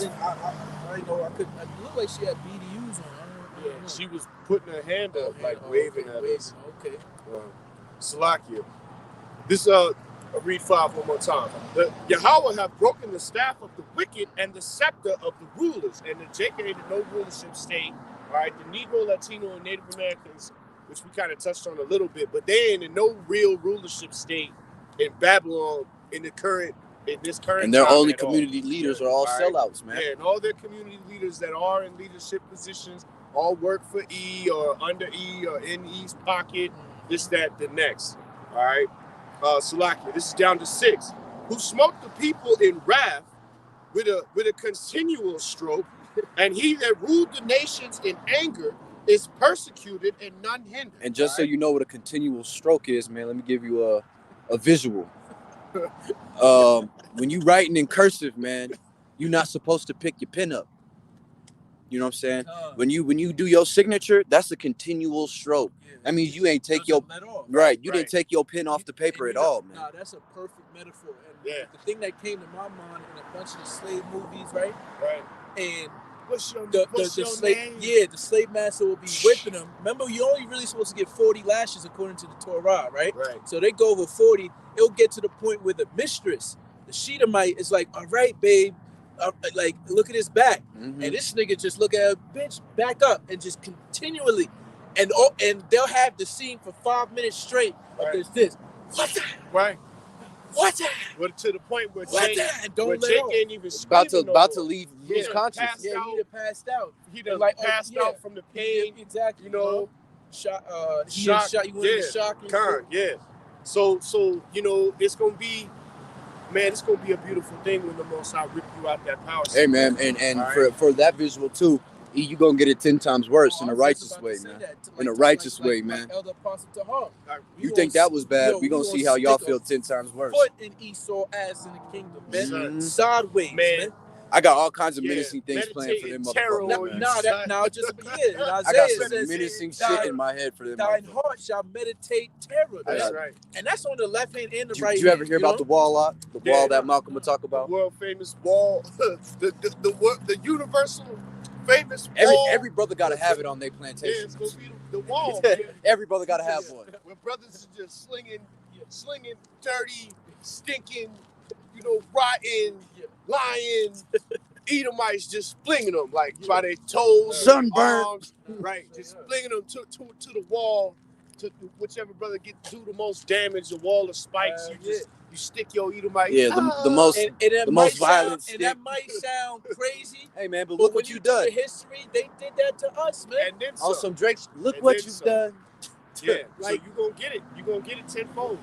I know. It looked like she had BDUs on. Yeah, she was putting her hand up, waving at us. Okay. Salakia. This I'll read 5 one more time. The Yahweh have broken the staff of the wicked and the scepter of the rulers, and the JK, the no rulership state, All right, the Negro, Latino, and Native Americans, which we kind of touched on a little bit, but they ain't in no real rulership state in Babylon in this current And their time only at all. community leaders are all All right. sellouts, man. Yeah, and all their community leaders that are in leadership positions all work for E or under E or in E's pocket, this, that, the next. All right. Salakia, this is down to 6. Who smote the people in wrath with a continual stroke, and he that ruled the nations in anger is persecuted and none hindered. And just so you know what a continual stroke is, man, let me give you a visual. When you writing in cursive, man, you're not supposed to pick your pen up. You know what I'm saying? When you do your signature, that's a continual stroke. That means you ain't take your you didn't take your pen off the paper at all, man. Nah, that's a perfect metaphor. And Yeah. the thing that came to my mind in a bunch of the slave movies, right? Right. And What's your the slave, name? the slave master will be whipping them. Remember, you're only really supposed to get 40 lashes according to the Torah, right? Right. So they go over 40. It'll get to the point where the mistress, the Shedamite, is like, all right, babe, like, look at his back. Mhm. And this nigga just look at her, bitch, back up, and just continually. And they'll have the scene for 5 minutes straight of Right. this. What's that? Right. What's that? But to the point where What's Jake, that? And where don't let Jake off. ain't even About screaming to no more. lose Yeah. consciousness. Passed Yeah, out. he'd have passed out. He done Like, passed yeah. out from the pain. Exactly. You know, Shot. Shock, Shot. You went into yeah. shock. And Con, yeah. So you know, it's gonna be, man, it's gonna be a beautiful thing when the Most High rip you out that power. Hey, man, and All right. for that visual too, you gonna get it 10 times worse Oh, in I a was righteous just about way, to say man. that. In a righteous way, man. Like Elder Apostle Tahar. You think that was bad? Yo, We gonna we see gonna how y'all stick feel a 10 times worse. Foot in Esau ass in the kingdom, man. Mhm. Sideways, Man. man. I got all kinds of Yeah, menacing things planned for them meditating terror motherfuckers, on man. you, Nah, son. now just in I Isaiah got it some says, menacing "Thine- shit in my head for them Thine motherfuckers. heart shall meditate terror." That's man. right. And that's on the left hand and the Did right you ever hand, hear about the wall lot? The Yeah. wall that Malcolm would talk The about? world famous wall, the universal famous wall. Every brother gotta have it on their Yeah, plantation. it's gonna be the wall, man. Every brother gotta have one. Where brothers are just slinging, dirty, stinking, you know, rotten, lying, Edomites just flinging them like by their toes, Sunburnt. arms, right? Just flinging them to the wall, to whichever brother do the most damage. The wall of spikes, you stick your Edomite. Yeah, the most And that the might most violent sound, and that stick. might sound crazy. Hey man, but But look when what you do done. the history, they did that to us, man. And then On some. some Drake's. Look And what then you've some. done. Yeah, Like- so you gonna get it. You gonna get it tenfold.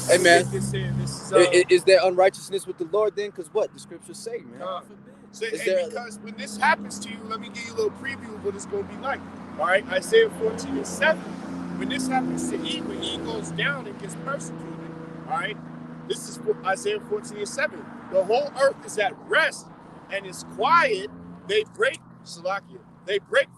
Hey man, This is, is there unrighteousness with the Lord then? Because what the scriptures say, man. God forbid. So, Is and there- because when this happens to you, let me give you a little preview of what it's going to be like. All right, Isaiah 14:7. When this happens to Eve, when Eve goes down and gets persecuted, all right, this is Isaiah 14:7. The whole earth is at rest and is quiet. They break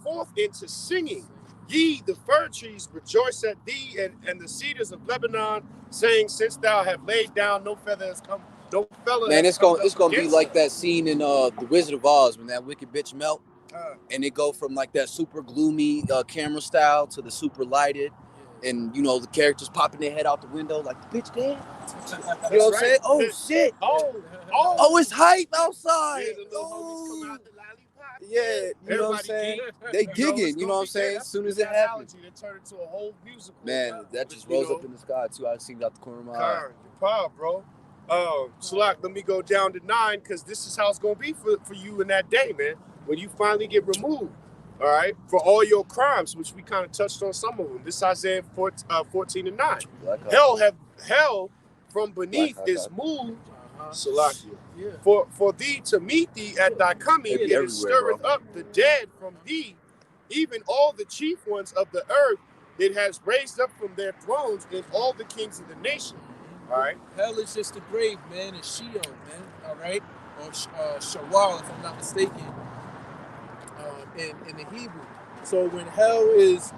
forth into singing. Ye, the fir trees, rejoice at thee, and the cedars of Lebanon, saying, since thou have laid down, no feather has come. No fella Man, has it's come gonna be against like us. that scene in The Wizard of Oz when that wicked bitch melt, and it go from like that super gloomy camera style to the super lighted, and you know the characters popping their head out the window like the bitch dead. You know what I'm saying? Oh shit! Oh, it's hype outside. Yeah, the little homies Oh. come out the lollipop. Yeah, you know what I'm saying? They gigging, you know what I'm saying? As soon as it happens. They turn into a whole musical. Man, that just You rose know, up in the sky too. I seen it out the corner of my eye. Karen, your power, bro. Salak, let me go down to 9 because this is how it's gonna be for you in that day, man. When you finally get removed, all right, for all your crimes, which we kind of touched on some of them. This Isaiah 14:9. Hell from beneath Black is Hawkeye. moved, Salakia. Yeah. For thee to meet thee at thy coming, They be it everywhere, stirreth bro. up the dead from thee, even all the chief ones of the earth. It has raised up from their thrones and all the kings of the nation. All right. Hell is just the grave, man. It's Sheol, man. All right, or Shawal, if I'm not mistaken, in the Hebrew. So when hell is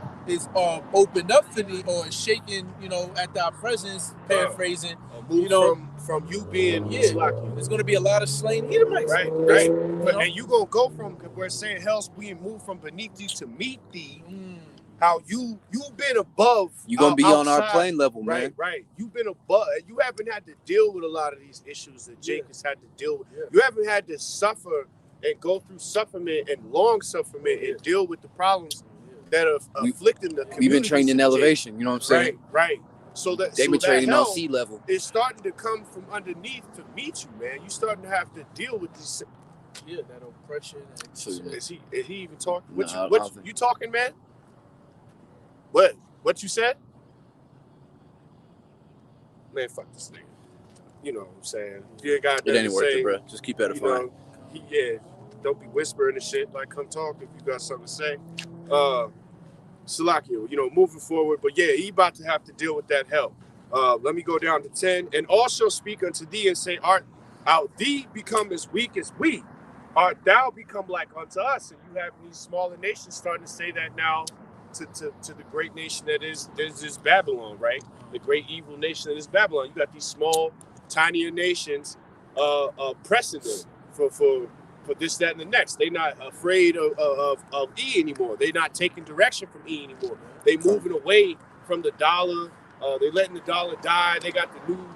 opened up for thee or is shaken, you know, at thy presence, paraphrasing, Move you know, from you being yeah, Salakia. there's gonna be a lot of slain Edomites. Right. But, and you gonna go from we're saying hell's being moved from beneath thee to meet thee. How you've been above. You gonna be on our outside. plane level, man. Right. You've been above. You haven't had to deal with a lot of these issues that Jake has had to deal with. Yeah. You haven't had to suffer and go through suffering and long suffering and deal with the problems that are afflicting the community. We've been trained in elevation, you know what I'm saying? Right. So that They've been training on sea level. It's starting to come from underneath to meet you, man. You starting to have to deal with these. Yeah, that oppression. Is he even talking? Nah, What you talking, man? What you said? Man, fuck this nigga. You know what I'm saying? You ain't got It ain't worth it, bro. Just keep edifying. Don't be whispering and shit. Like, come talk if you got something to say. Salakio, moving forward. But yeah, he about to have to deal with that hell. Let me go down to 10. And also speak unto thee and say, art thee become as weak as we? Art thou become like unto us? And you have these smaller nations starting to say that now to the great nation that is Babylon, right? The great evil nation that is Babylon. You got these small, tinier nations pressing them for this, that, and the next. They're not afraid of E anymore. They're not taking direction from E anymore. They moving away from the dollar. They're letting the dollar die. They got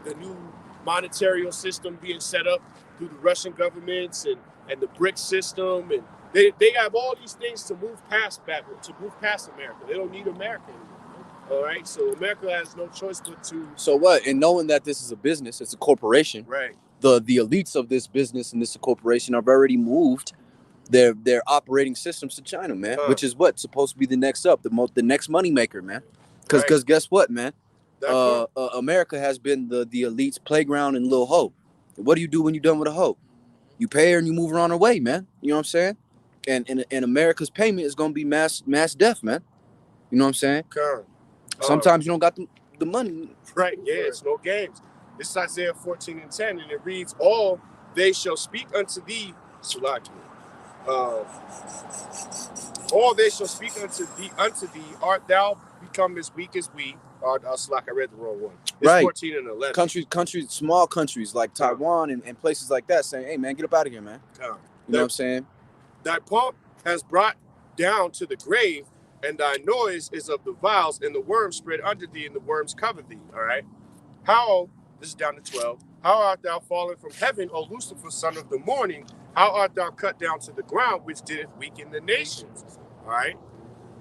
the new monetary system being set up through the Russian governments and the BRICS system, and they have all these things to move past America. They don't need America anymore. All right, so America has no choice but to. So what? And knowing that this is a business, it's a corporation. Right. The elites of this business and this corporation have already moved their operating systems to China, man. Which is what's supposed to be the next up, the next money maker, man. Because guess what, man? America has been the elites' playground in Little Hope. What do you do when you're done with a hoe? You pay her and you move her on her way, man. You know what I'm saying? And America's payment is gonna be mass death, man. You know what I'm saying? Sometimes you don't got the money. Right, yeah, it's no games. This is Isaiah 14:10, and it reads, all they shall speak unto thee, Salaki. All they shall speak unto thee, art thou become as weak as we? Salaki, I read the wrong one. It's right. 14 and 11. Countries, small countries like Taiwan and places like that saying, hey, man, get up out of here, man. You know what I'm saying? Thy pomp has brought down to the grave, and thy noise is of the vials, and the worms spread under thee, and the worms cover thee. All right. This is down to 12. How art thou fallen from heaven, O Lucifer, son of the morning? How art thou cut down to the ground, which didst weaken the nations? All right.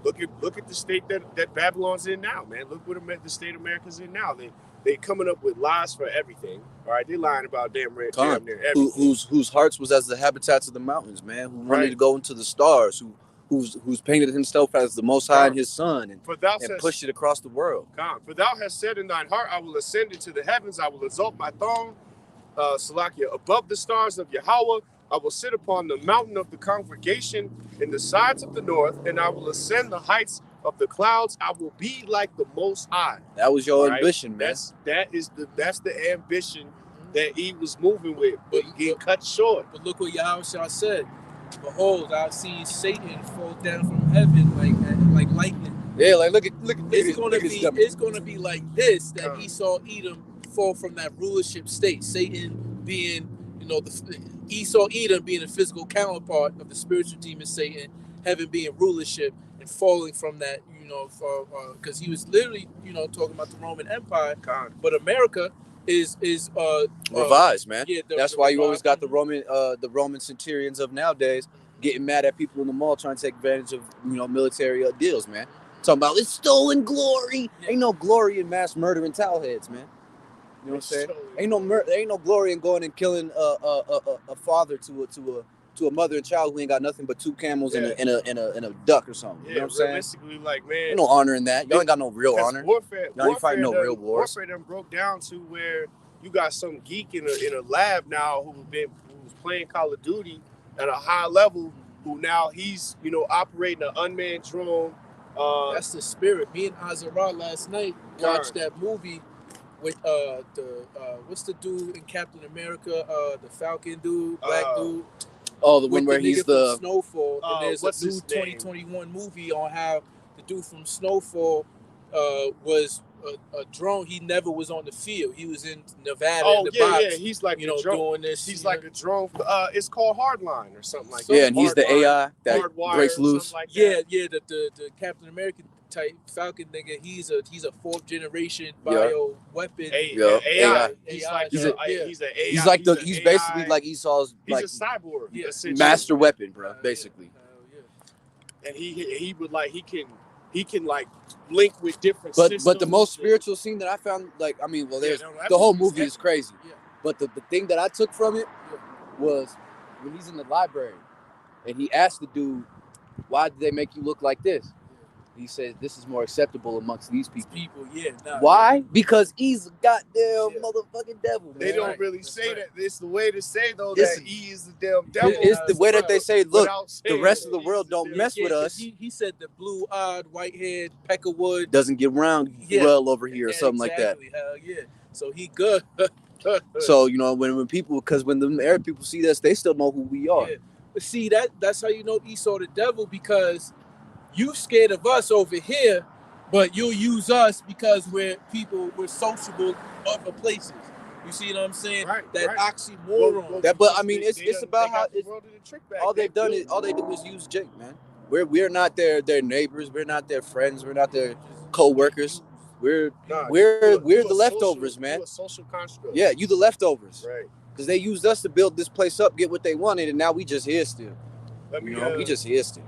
Look at the state that Babylon's in now, man. Look what the state America's in now. They coming up with lies for everything. All right, they lying about damn near everything. Whose hearts was as the habitats of the mountains, man. Who wanted to go into the stars. Who's painted himself as the Most High and His Son, and pushed it across the world. For thou hast said in thine heart, I will ascend into the heavens. I will exalt my throne, Salakia, above the stars of Yahweh. I will sit upon the mountain of the congregation in the sides of the north, and I will ascend the heights of the clouds. I will be like the Most High. That was your ambition, man. That's the ambition that he was moving with, but getting cut short. But look what Yahushua said. Behold, I've seen Satan fall down from heaven like lightning. Yeah, like look at it's gonna be like this, that Esau Edom fall from that rulership state. Satan being, Esau Edom being a physical counterpart of the spiritual demon Satan, heaven being rulership, and falling from that, because he was literally, talking about the Roman Empire. But America is revised, man. Yeah, that's why you always got the Roman centurions of nowadays getting mad at people in the mall trying to take advantage of military deals, man. Talking about it's stolen glory. Yeah. Ain't no glory in mass murdering towelheads, man. You know what I'm saying? Ain't no glory in going and killing a father to a mother and child who ain't got nothing but 2 camels and a duck or something. You know what I'm saying? Realistically, like, man, ain't no honor in that. Y'all ain't got no real honor. Y'all ain't fighting no real wars. Warfare done broke down to where you got some geek in a lab now who's playing Call of Duty at a high level, who now he's operating an unmanned drone. That's the spirit. Me and Azara last night watched that movie with what's the dude in Captain America, the Falcon dude, black dude. Oh, the one where he's the Snowfall. And there's a new 2021 movie on how the dude from Snowfall was a drone. He never was on the field. He was in Nevada. Oh, in the box, yeah. He's like doing this. He's like a drone. It's called Hardline or something like that. Yeah, and he's the AI that breaks loose. Like that. Yeah. The Captain America type Falcon nigga. He's a 4th generation Yeah. bio weapon. Yeah. AI. He's AI. like He's he's a- he's an AI. He's like he's an basically AI. like Esau's He's like a cyborg. Yeah. essentially. master weapon, bro. Yeah. Basically. Yeah. And he would like he can like link with different But systems. the most and- spiritual scene that I found, like, I mean, well, Yeah, there's no, that the whole movie's movie is epic. crazy. Yeah. But the thing that I took from it was when he's in the library and he asked the dude, "Why did they make you look like this?" He said, "This is more acceptable amongst these people." Why? Because he's a goddamn Yeah. motherfucking devil, man. They don't right. really That's say right. that. It's the way to say though Listen. that he is the damn devil. It's the way that they say, look, without the saying rest that of the he's world don't devil. mess with 'cause us. He said the blue-eyed, white-haired Peckerwood. Doesn't get around Yeah. well over here or Yeah, something like that. exactly. Hell yeah. So he good. So, you know, when people, because when the Arab people see us, they still know who we are. Yeah. But see, that's how you know Esau the devil, because you scared of us over here, but you'll use us because we're sociable other places. You see what I'm saying? Right, that right. oxymoron. That- but, because I mean, they- it's they about got how the it's- world in a trick bag. All they've done do. is all they do is use Jake, man. We're not their neighbors. We're not their friends. We're not their co-workers. We're Nah, we're you a the leftovers, social, man. You a social construct. Yeah, you the leftovers. Right. Because they used us to build this place up, get what they wanted, and now we just here still. Let me. You know, we just here still.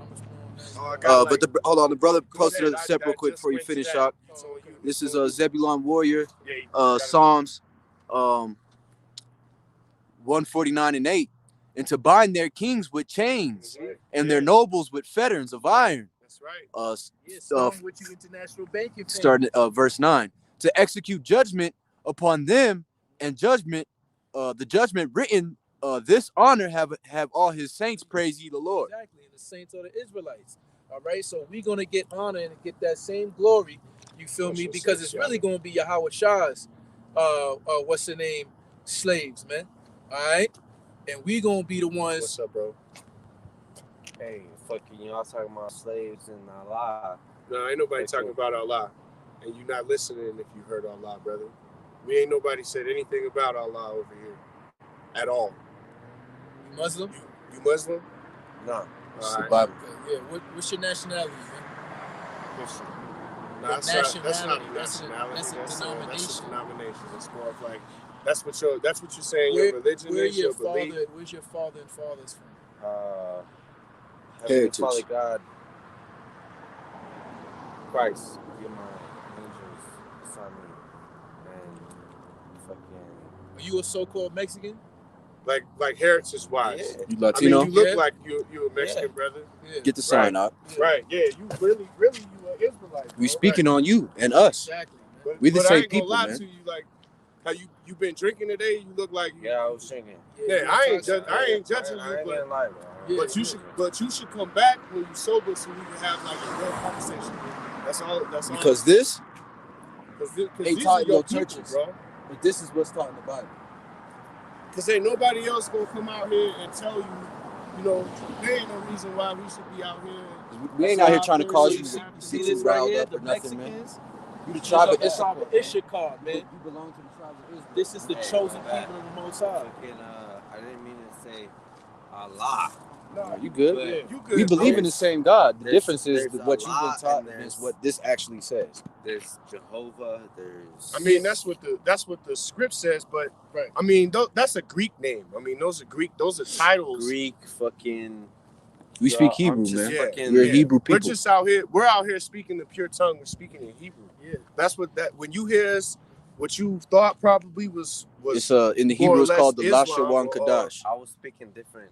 I got, But hold on, the brother Go posted ahead, a I step real quick just before you went to finish, that. Shock. So you- This is Zebulon Warrior, Yeah, you gotta- Psalms 149:8, and to bind their kings with chains Mhm. and Yeah, their nobles with fetters of iron. That's right. Yeah, Uh, with you international banking. fam. starting verse 9, to execute judgment upon them, and judgment, the judgment written, this honor have all his saints praise ye the Lord. Exactly, and the saints are the Israelites. All right, so we're gonna get honor and get that same glory. You feel me? Because it's really gonna be Yahweh Shah's, what's the name, slaves, man. All right, and we gonna be the ones. What's up, bro? Hey, fucking y'all talking about slaves and Allah. No, ain't nobody Thank talking you. about Allah, and you not listening if you heard Allah, brother. We ain't nobody said anything about Allah over here at all. You Muslim? You Muslim? No. It's All the right. Bible. Okay, yeah. What's your nationality, man? Christian. No, What that's not a nationality? nationality. That's a That's a denomination. denomination. It's more of like that's what you're saying. Where- Your religion Where is your your belief. father? Where's your father and fathers from? Heavenly Heritage. Father God, Christ, you're my angels, beside me, and fucking Are you a so-called Mexican? Like heritage wise. yeah. You I Latino? mean, you look Yeah. like you a Mexican brother. Yeah. Get the sign out. Yeah. Right? Yeah. You really you an Israelite. We bro. speaking on you and us. Exactly, man. But, We the but I same ain't gonna people, lie man. to you, like how you been drinking today. You look like you. Yeah, I was singing. Yeah, I ain't judging you, I ain't gonna lie, bro. Yeah. but you should come back when you sober so we can have like a real conversation. That's all. That's all. Because this, Because they these taught are your your people, churches. bro. but this is what's taught in the Bible. Because ain't nobody else gonna come out here and tell you, you know, there ain't no reason why we should be out here. We ain't out here trying to cause you You see- See get this you right riled here, up the or nothing, man. Mexicans. You the These tribe are of the tribe Issachar. of Issachar, man. You belong to the tribe of Israel. This is the Hey, chosen my bad. people of the Most High. Fucking, I didn't mean to say Allah. Nah, You good? But yeah, you good. We believe bro. in the same God. The There's- difference is there's what you've been Allah taught and there's- is what this actually says. There's Jehovah. There's. I mean, that's what the script says, but Right. I mean, that's a Greek name. I mean, those are titles. Greek fucking. We speak I'm Hebrew, just man. Yeah, fucking- We're a Hebrew We're people. just out here. We're out here speaking the pure tongue. We're speaking in Hebrew. Yeah. That's what that. When you hear us, what you thought probably was It's in the more Hebrew or it's called the less Lashawan Islam or- Kadash. I was speaking different.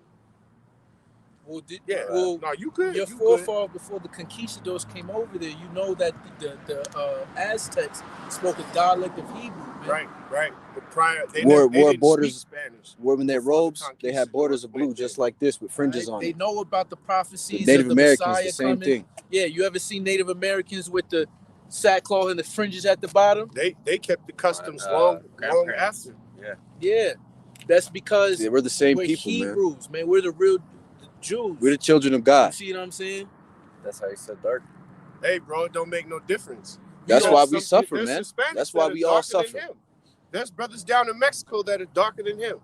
Well, yeah. well, No, you good. your You good. forefathers before the conquistadors came over there, you know that the Aztecs spoke a dialect of Hebrew, man. Right. But prior, they Wore didn't borders- speak Spanish. Wore their Before the robes, they had borders conquistadors of blue went just there. like this with fringes Right? on They it. know about the The prophecies Native of the Americans, Messiah the same coming. thing. Yeah, you ever see Native Americans with the sackcloth and the fringes at the bottom? They kept the customs My, long grandparents. after. Yeah. Yeah, that's because Yeah, we're the same we're people, man. Hebrews, man. We're the real Jews. We're the children of You God. see what I'm saying? That's how you said dark. Hey, bro, it don't make no difference. That's You know, why we suffer, there's man. Hispanics That's why that we are all darker than suffer. him. There's brothers down in Mexico that are darker than him.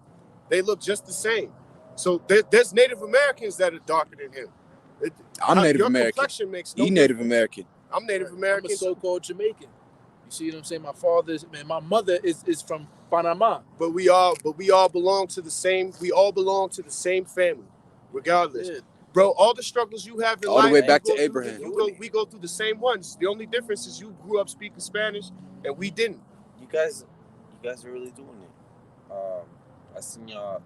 They look just the same. So there's Native Americans that are darker than him. I'm Native your American. complexion makes no You Native difference. American. I'm Native I'm a American. so-called Jamaican. You see what I'm saying? My father's man. My mother is from Panama. But we all belong to the same. We all belong to the same family, regardless. Yeah. Bro, all the struggles you have in All the life, way we back go to through Abraham. we go through the same ones. The only difference is you grew up speaking Spanish and we didn't. You guys are really doing it. I seen y'all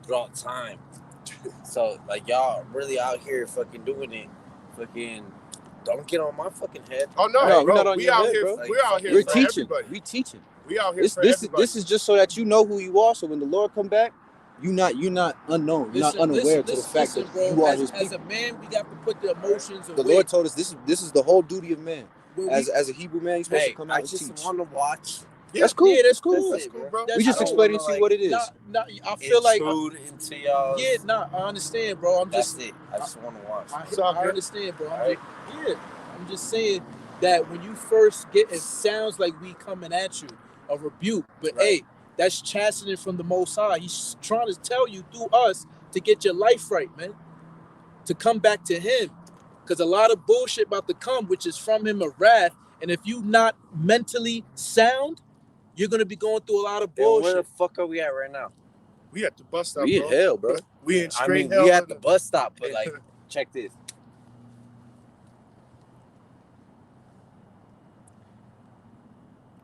throughout time. So like y'all really out here fucking doing it. Fucking don't get on my fucking head. Oh no, No, we're bro. not on We your out head, here. bro. We're out here We're for teaching. everybody. We teaching. We out here This for this everybody. this is just so that you know who you are. So when the Lord come back, you're not unknown. You're not unaware to the fact that bro, you are as, His as people. a man, we got to put the emotions away. The Lord told us this is the whole duty of man. When As a Hebrew man, you're supposed to come out I and just teach. want to watch. Yeah, That's cool. Yeah, that's cool. That's cool, bro. That's We just cool. explaining wanna, to you like, what it is. I feel like Intrude into y'all. yeah, I understand, bro. I'm That's just it. I just want to watch. It's all I good. understand, bro. Alright. I'm just saying that when you first get, it sounds like we coming at you a rebuke, but Right. hey, that's chastening from the Most High. He's trying to tell you through us to get your life right, man, to come back to Him, because a lot of bullshit about to come, which is from Him of wrath, and if you not mentally sound, you're gonna be going through a lot of Then where the bullshit. fuck are we at right now? We at the bus stop, We in bro. hell, bro. We in I straight mean, hell. we at the bus stop, but like, check this.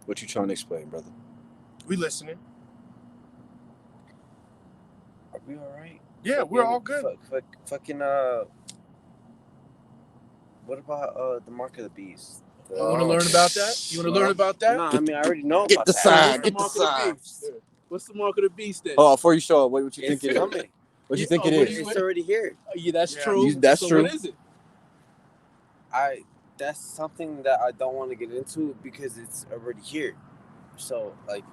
What you trying to explain, brother? We listening. Are we all right? Yeah, we're all good. Fucking what about the mark of the beast? You want to learn about that? You want to learn about that? No, I mean I already know Get about the that. sign. Get the What's the mark of sign. the beast? What's the mark of the beast then? Oh, before you show it, what you It's think it is? coming. What you Yeah, think it what is? do you- It's already here. Yeah, that's Yeah. true. That's so true. What is it? That's something that I don't want to get into because it's already here. So like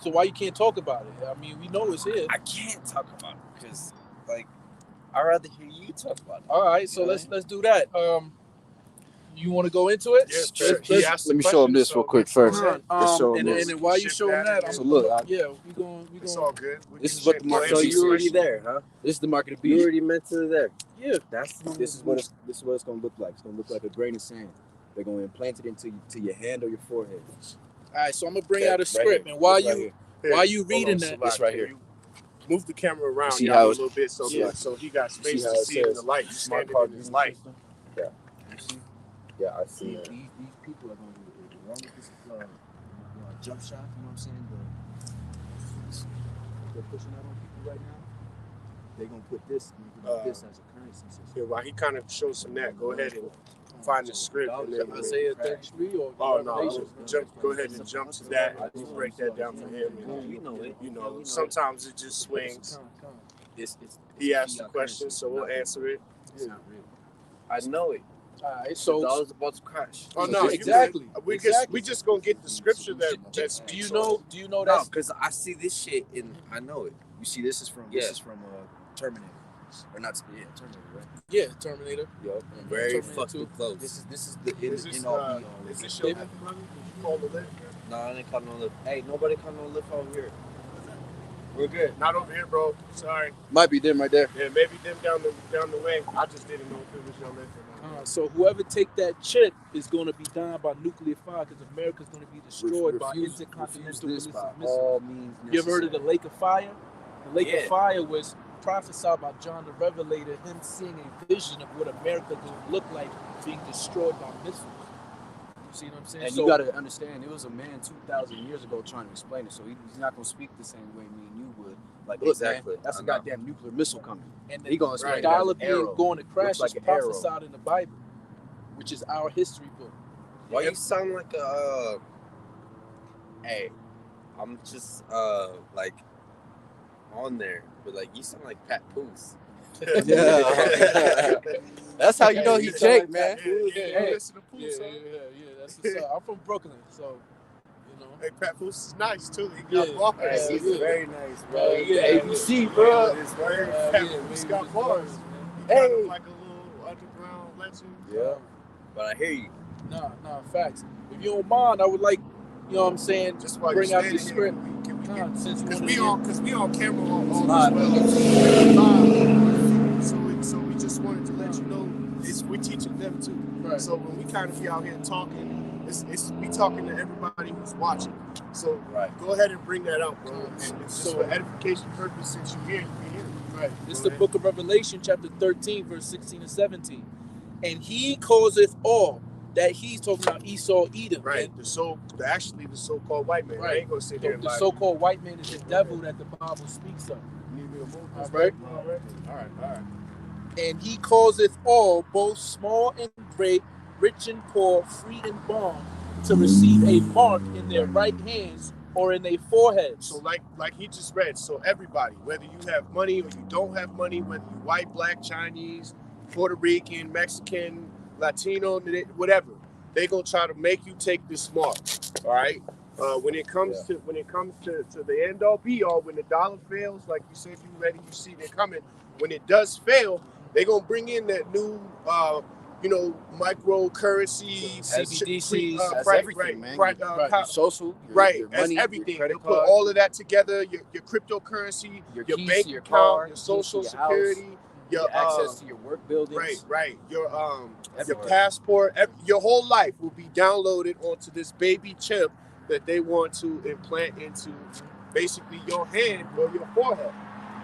So why you can't talk about it? I mean, we know it's here. I can't talk about it because like I'd rather hear you talk about it. All right, so Yeah. let's do that. You want to go into it? Yes, Let's- sir. He let's- asked the Let me show him question, this so real quick let's go first. ahead. Let's show him and, this. and while you showing that, So look, we going. It's all good. We This can is what check- the mark- go So ahead you and you already see- there, huh? This is the mark of the You beast. already mentally there. Yeah. That's This is what it's gonna look like. It's gonna look like a grain of sand. They're gonna implant it into your hand or your forehead. All right, so I'm gonna bring Okay, out a right script, here. and while This right you here. Here, Why you hold reading on, that? Salaki, This right can here. you move the camera around See y'all how a it's- little bit so Yeah. so he got space how to it see it in says the light. You smart standing card in his vision light. system? Yeah. You see? Yeah, I see. These people are gonna do along with this jump shot. You know what I'm saying? They're pushing out on people right now. They're gonna put this as a currency system. Here, while he kind of shows some that, go ahead and find the script. And then Isaiah 33 or oh no, Revelation? go ahead and jump to that. And we'll break that down for him. Yeah, And, we know it. you Yeah, know, we know sometimes it just swings. It's He asked the question, so we'll answer it. It's not real. I know it. All right, So so I was about to crash. Oh no, Exactly. you good. We Exactly. just gonna get the scripture that's. do you know No, that's because I see this shit and I know it. You see, this is from Yeah. Terminator, or not? Yeah, Terminator, right? yeah, Terminator. Yup. Very Terminator fucking 2. close. This is the Is this, in all be all. is this your brother? Did you call the lift? No, I didn't call no lift. Hey, nobody call no lift over here. We're good. Not over here, bro. Sorry. Might be them right there. Yeah, maybe them down the way. I just didn't know if it was your lift or not. So whoever take that chip is going to be dying by nuclear fire because America's going to be destroyed by Refuse intercontinental this by ballistic missiles. all means You ever heard of the Lake of Fire? The Lake Yeah. of Fire was prophesied by John the Revelator, him seeing a vision of what America would look like being destroyed by missiles. You see what I'm saying? And So- you got to understand, it was a man 2,000 years ago trying to explain it, so he's not going to speak the same way me and you would. Like, look, Exactly. man, that's I a know. goddamn nuclear missile coming. and He gonna the explain it as dollar an being arrow. going to crash Looks like is an arrow. prophesied in the Bible, which is our history book. Why you sound like a hey, I'm just like on there, but like you sound like Pat Poose. Yeah. That's how you know he's Jake, man. Yeah, you Hey, listen to Poose, huh? That's what's up. I'm from Brooklyn, so you know. Hey, Pat Poose is nice too. He Yeah. got bars. Yeah, He's yeah. very nice, bro. Yeah. ABC, bro. It's very Yeah, Pat yeah, Poose maybe got just bars. man. He kind Hey. of like a little underground legend. Yeah. But I hear you. Nah, facts. If you don't mind, I would like, you know what I'm saying, Just while bring you out the standing script. here, can we Nah, get since because one we on camera on live. as well. Live. So we just wanted to let you know we teaching kind of be out here talking. We talking to everybody who's watching. So Right. go ahead and bring that out, bro. And it's just So- for edification purpose. Since you're here, you can hear it. Right. It's Go the ahead. book of Revelation, chapter 13, verse 16 and 17. And he causeth all that he's talking about Esau, Edom. Right. And The so-called white man. I Right. ain't gonna sit there and the lie. so-called white man is the devil that the Bible speaks of. You need me to move All this right. back? All right. All right. And he causeth all, both small and great, rich and poor, free and bond, to receive a mark in their right hands or in their foreheads. So like he just read, so everybody, whether you have money or you don't have money, whether you white, black, Chinese, Puerto Rican, Mexican, Latino, whatever, they gonna try to make you take this mark. All right. When it comes to the end all be all, when the dollar fails, like you said, you ready, you see they're coming. When it does fail, they gonna bring in that new microcurrency, CBDCs, that's right, everything, man. right, Right, co- your social, your, right, your that's money, everything. your They'll credit put card, all of that together, your cryptocurrency, your your keys bank to your account, car, your keys to social your house, security, your access to your work buildings. right, your Everywhere. passport, your whole life will be downloaded onto this baby chip that they want to implant into basically your hand or your forehead.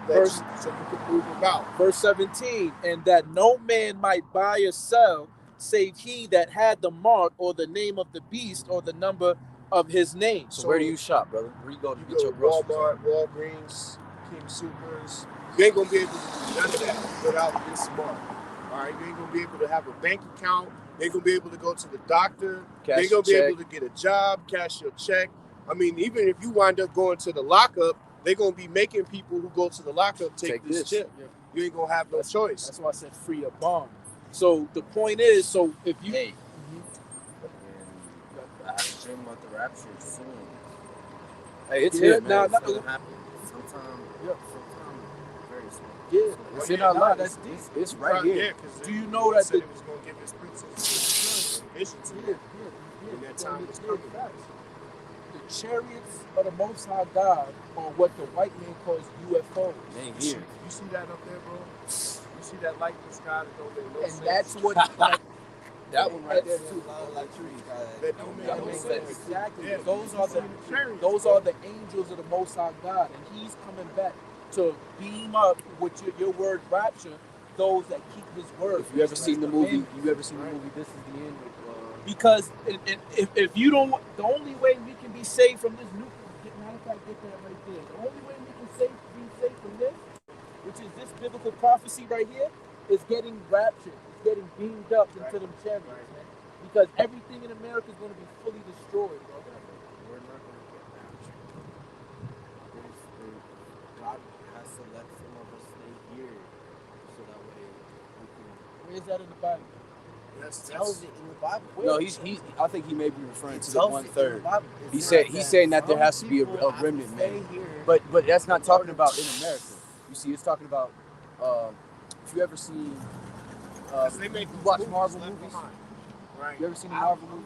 So you can move about. Verse 17, and that no man might buy or sell, save he that had the mark or the name of the beast or the number of his name. So where do you shop, brother? Where you go to You get go your to groceries? Walmart, Walgreens, King Supers. You ain't gonna be able to do none of that without this mark. All right, you ain't gonna be able to have a bank account. You ain't gonna be able to go to the doctor. You Cash ain't gonna your be able to get a job, cash your check. I mean, even if you wind up going to the lockup, they're gonna be making people who go to the lockup take this chip. Yeah. You ain't gonna have no choice. That's why I said free or bond. So the point is, so if you Hey. And I dream about the rapture soon. Hey, it's Yeah, here, man. nah, It's gonna happen sometime. Yeah. Sometime very soon. yeah, It's Oh, in yeah, our nah, life. that's deep. It's right here. Because Do you know that said the- it was gonna give his princess vision to him. And that time was coming. The chariots of the Most High God are what the white man calls UFOs. They You see, here. you see that up there, bro? You see that light in the sky that don't make no And sense? that's what like, That one right there There's too. a lot of like trees That don't make that no makes sense. sense. Exactly. Yeah, Those you are see the chariots, those bro. are the angels of the Most High God, and He's coming back to beam up with your word rapture those that keep His word. If you ever seen the movie, Amen. you ever seen the movie This Is the End with Because if you don't, the only way we can be saved from this nuclear, matter of fact, get that right there. The only way we can be saved from this, which is this biblical prophecy right here, is getting raptured, is getting beamed up into them chariots, man. Because everything in America is going to be fully destroyed, bro. We're not gonna get raptured. God has to let some of us stay here so that way we can. Where is that in the Bible? It tells it in the Bible. No, he's. I think he may be referring It to the tells one it in third. the Bible. It He says said he's saying that there some has to be a people have to remnant, stay man. here. But that's not talking about in America. You see, it's talking about if you ever seen They make you watch movies Marvel left movies. behind. Right. You ever seen a Marvel movie?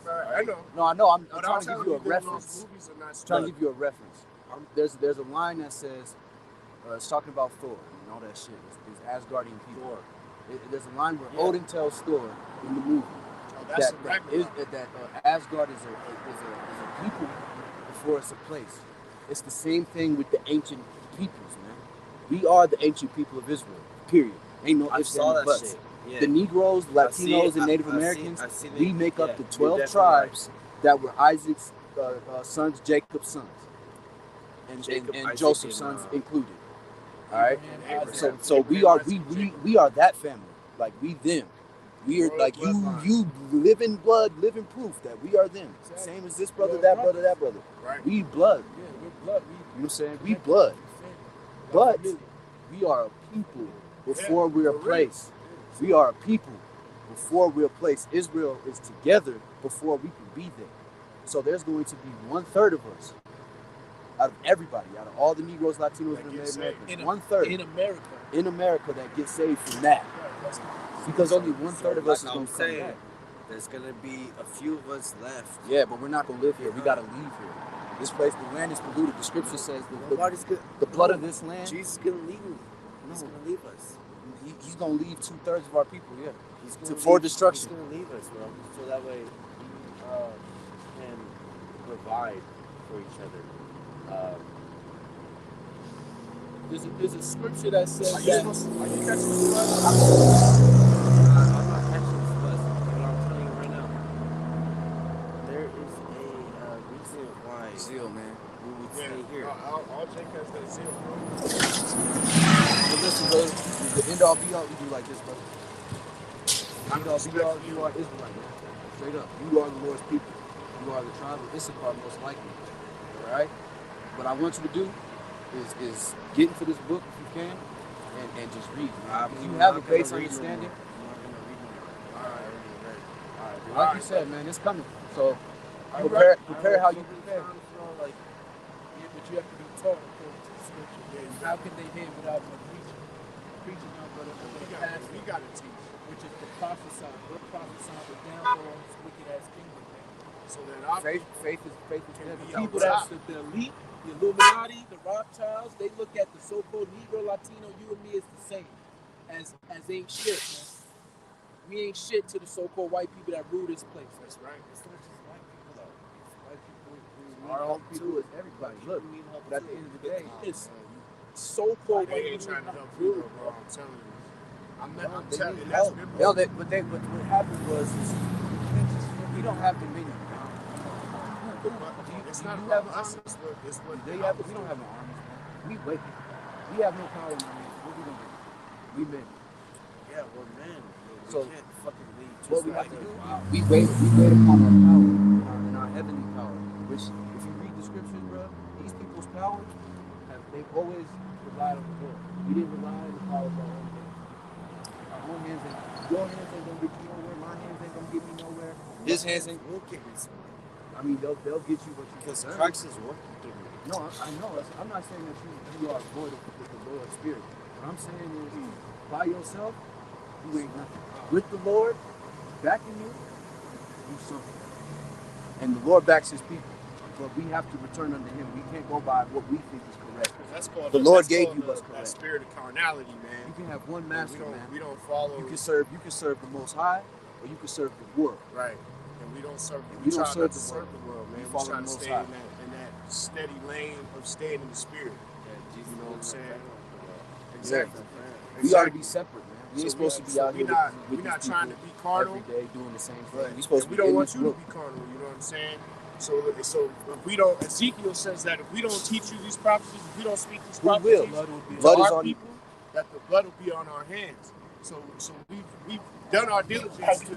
Right. I know. No, I know. I'm But trying to telling give you a those reference. movies are not Trying to stuck. give you a reference. There's a line that says it's talking about Thor and all that shit. It's Asgardian people. There's a line where Odin tells Thor in the movie Oh, that's that a Ragnarok. Asgard is a people before it's a place. It's the same thing with the ancient peoples, man. We are the ancient people of Israel. Period. Ain't no I ifs, saw ands, that buts. shit. Yeah. The Negroes, I see it. Latinos, and Native I've seen- Americans, I've seen it. we make up Yeah, the you're 12 definitely tribes that were Isaac's sons, Jacob's sons, and Jacob, Isaac, Joseph's and, sons included. All right. Abraham. So we are that family. Like we them. We are Royal like bloodline. you living blood, living proof that we are them. Same as this brother, that brother, that brother. Right. We blood. Yeah, we're blood. You know what I'm saying? We blood. But we are a people before we're a for real. place. We are a people before we're a place. Israel is together before we can be there. So there's going to be 1/3 of us, out of everybody, out of all the Negroes, Latinos, That and get Native saved. Americans, In 1/3 America. in America that get saved from that. Because only 1/3 of us is Like going I'm to come saying, back. there's gonna be a few of us left. Yeah, but we're not going to live here. We got to leave here. This place, the land is polluted. The scripture says the Nobody's gonna. blood of this land. Jesus is gonna leave me. He's No. gonna leave us. he's gonna leave 2/3 of our people, yeah, He's for destruction. He's gonna leave us, bro. So that way we can provide for each other. There's a scripture that says Are you that. supposed to, are you catching the bus? I'm not catching this bus, but I'm telling you right now, there is a reason why Zeal, man. we would stay here. All Jake has that zeal, bro. But listen, brother, the end all be all, we do like this, brother. End all be all, you are Israelite, man. Straight up. You are the Lord's people. You are the tribe of Issachar, most likely. Alright? What I want you to do is get into this book if you can and just read. Man. If you have a base understanding. Alright. Like you said, man, it's coming. So prepare how you prepare. Like, yeah, but you have to be taught according to the scripture. Yeah, how can they hear without the preaching? Preaching now, brother, We got to teach. which is the prophesy. We're prophesying the downfall of this wicked ass kingdom, man. So that our Faith is Can dead be without People works. that's the elite, the Illuminati, the Rothschilds, they look at the so-called Negro, Latino, you and me as the same, as ain't shit, man. We ain't shit to the so-called white people that rule this place. That's right. It's not just white people though. It's white people who need Our help own people too. is everybody. Look, People need help but at the too. end of the day, It's so-called They white ain't people. trying to help you, bro. I'm telling you. I'm they telling need you. That's help. biblical. But what happened was we don't have dominion. It's Do not you about have an us. army? It's what We don't have an army, man. We wait. We have no power in our hands. What we gonna do? We men. Yeah, we're men. We So, can't fucking lead just What we like have to this. do? Wow. We wait upon our power, in our heavenly power. Which, if you read the scriptures, bro, these people's power, they've always relied on the Lord. We didn't rely on the power of our own hands. Our own hands ain't. Your hands ain't gonna get you nowhere. My hands ain't gonna get me nowhere. His hands ain't. We'll get me some. I mean, they'll get you what you Because deserve. Christ is working through me. No, I know. I'm not saying that you are void of the Lord's Spirit. What I'm saying is, by yourself, you ain't nothing. With the Lord backing you, do something. And the Lord backs His people, but we have to return unto Him. We can't go by what we think is correct. That's called The Lord that's gave called you what's that correct. spirit of carnality, You man. can have one master, man. We don't follow. You can serve the Most High, or you can serve the world. Right. And we don't serve. And We we don't try serve not to the serve the world, man. We We follow try the to Most stay High. in that steady lane of staying in the spirit. Yeah, Jesus You know what I'm is saying? our Exactly. We ought to be separate, man. We ain't supposed to be out we here not with we not these trying to people be carnal. every day doing the same thing. Right. We supposed And to we be don't in want this you book. to be carnal. You know what I'm saying? So if we don't, Ezekiel says that if we don't teach you these prophecies, if we don't speak these We prophecies will. to Blood is our on- people, that the blood will be on our hands. So we've done our diligence to the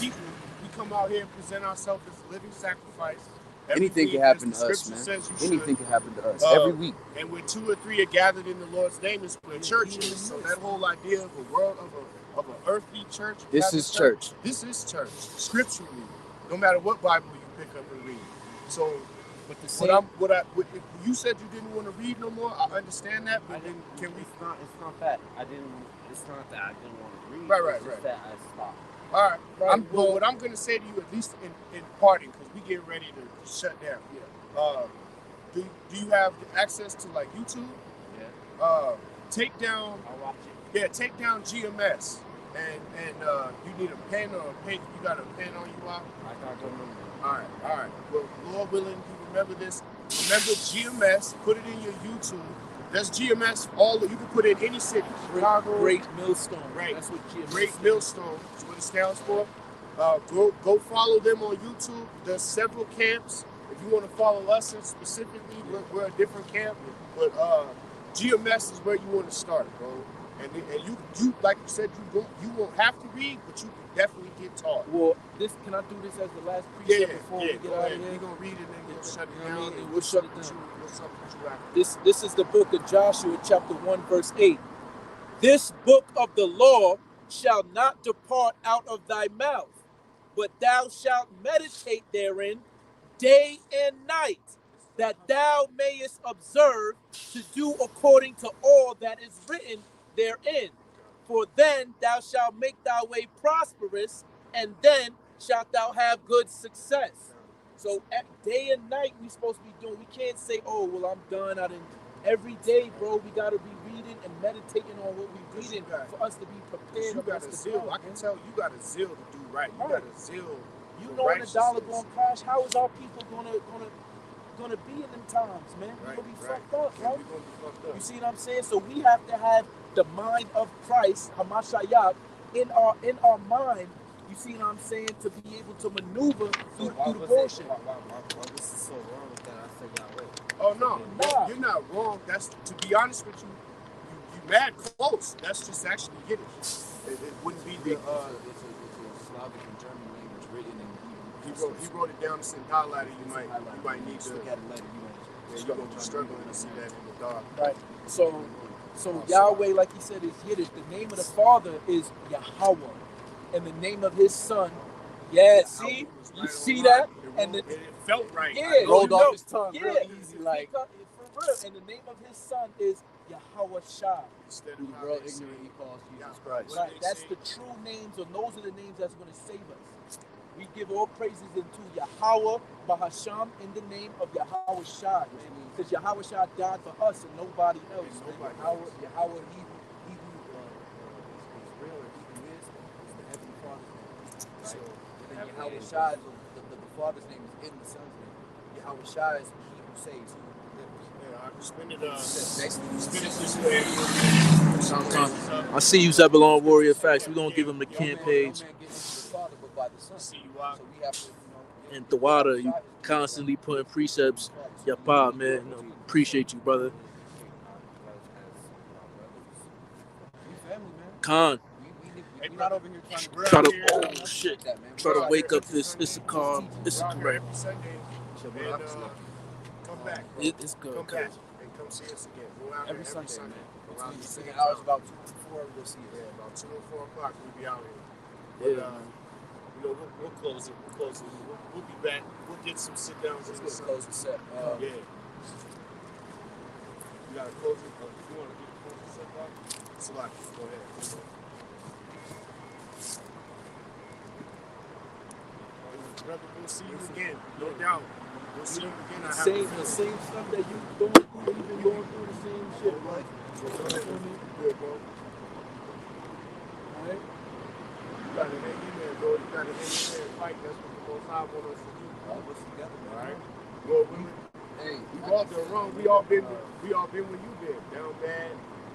people. We come out here and present ourselves as a living sacrifice. Every Anything week, can happen as to the us, scripture man. says you Anything should. can happen to us every week. And when 2 or 3 are gathered in the Lord's name, is where church is. So that whole idea of a world of an earthly church. This is church. This is church, scripturally. No matter what Bible you pick up and read. So, But the what you said you didn't want to read no more. I understand that, but then can we? It's not that I didn't. It's not that I didn't want to read. Right, It's just right. that I stopped. All right. Right, Well, what I'm gonna say to you, at least in parting, because we getting ready to shut down. Yeah. Do you have access to like YouTube? Yeah. Take down. I'll watch it. Yeah, take down GMS, and you need a pen or a paper. You got a pen on you out? I got good memory. All right. Well, Lord willing, you remember this. Remember GMS. Put it in your YouTube. That's GMS. You can put it in any city. Chicago, Great Millstone. Right. That's what GMS Great stands Millstone is what it stands for. Go follow them on YouTube. There's several camps. If you want to follow us specifically, we're a different camp. But GMS is where you want to start, bro. And you like you said, you won't have to read, but you can definitely get taught. Well, can I do this as the last precept before we get Go out ahead. of here? We're gonna read it and then we'll shut it You know what I down. mean? And We'll shut it down. What's up with you after? This is the book of Joshua, chapter 1, verse 8. This book of the law shall not depart out of thy mouth, but thou shalt meditate therein day and night, that thou mayest observe to do according to all that is written therein. For then thou shalt make thy way prosperous, and then shalt thou have good success. So day and night we supposed to be doing. We can't say, oh, well, I'm done. I didn't Every day, bro, we gotta be reading and meditating on what we Cause reading you got- for us to be prepared. You got against a the zeal. blow, I can man. tell you got a zeal to do right. You got a zeal. You for knowing the dollar righteousness. gonna crash, how is our people gonna be in them times, man? We're Right, gonna be right. fucked up, Yeah, bro. we gonna be fucked up. You see what I'm saying? So we have to have the mind of Christ, Hamashiach, in our mind. You see what I'm saying? To be able to maneuver through the bullshit. Why was it so wrong with that? I said Yahweh. Oh no, Nah. you're not wrong. That's, to be honest with you, you mad close. That's just actually Yiddish. It wouldn't be the. It's a Slavic and German language written in Hebrew. He wrote it down in highlighter. You might need to. look at it later. Yeah, you're gonna be struggling to see that in the dark. Right. So Yahweh, like he said, is Yiddish. The name of the Father is Yahweh, and the name of His Son. Yeah, see, you see that, and it felt right. Yeah, I know rolled you off know. his tongue yeah, real easy, like for real. And the name of His Son is Yahweh Shai. Instead who of the how world they say- ignorantly calls Jesus Yeah. Christ. What Right. they That's say. the true names, and those are the names that's going to save us. We give all praises into Yahweh Bahasham in the name of Yahweh Shai, man. Because Yahweh Shai died for us and nobody else. And man. nobody Yahweh, He who is real, or he who is the Heavenly Father's name. Right? So, And then Yahweh Shai, the Father's name is in the Son's name. Yahweh Shai is he who saves, he who delivers. yeah, I can spin it. Basically, Spin it this way. I see you, Zebulon Warrior Facts. We're going to give him the no camp man page. gets into the Father but by the Son. See you out. So we have to, And Thawada, you constantly putting precepts. Yapa, man. You know, appreciate you, brother. We family, man. Khan, We not over here trying to We're try out to, here. oh shit, that, man. try to wake up this Issachar. We're out here every Sunday. Shabbat And Shalom. come back. bro. It's good. Come back and come see us again. We're out Every here Sunday, every Sunday. man. Around the Between same hours time. about 2 to 4, we'll see Yeah, it. about 2 or 4 o'clock we'll be out here. But, Yeah. we'll close it. We'll be back. We'll get some sit downs Let's in go the to close the set. Yeah. You gotta close it. You want to get close the set back? Select. Go ahead. Brother, we'll see you again. No doubt. We'll see you again. I have a The feeling. same stuff that you going through, you've been going through the same shit, bro. Good, bro. Alright? You gotta hang in there, bro. You gotta hang in there and fight. That's what the Most High want us to do. All of us together, man. All right. Lord willing. Hey, We've all done wrong. We all been where you been. Down bad.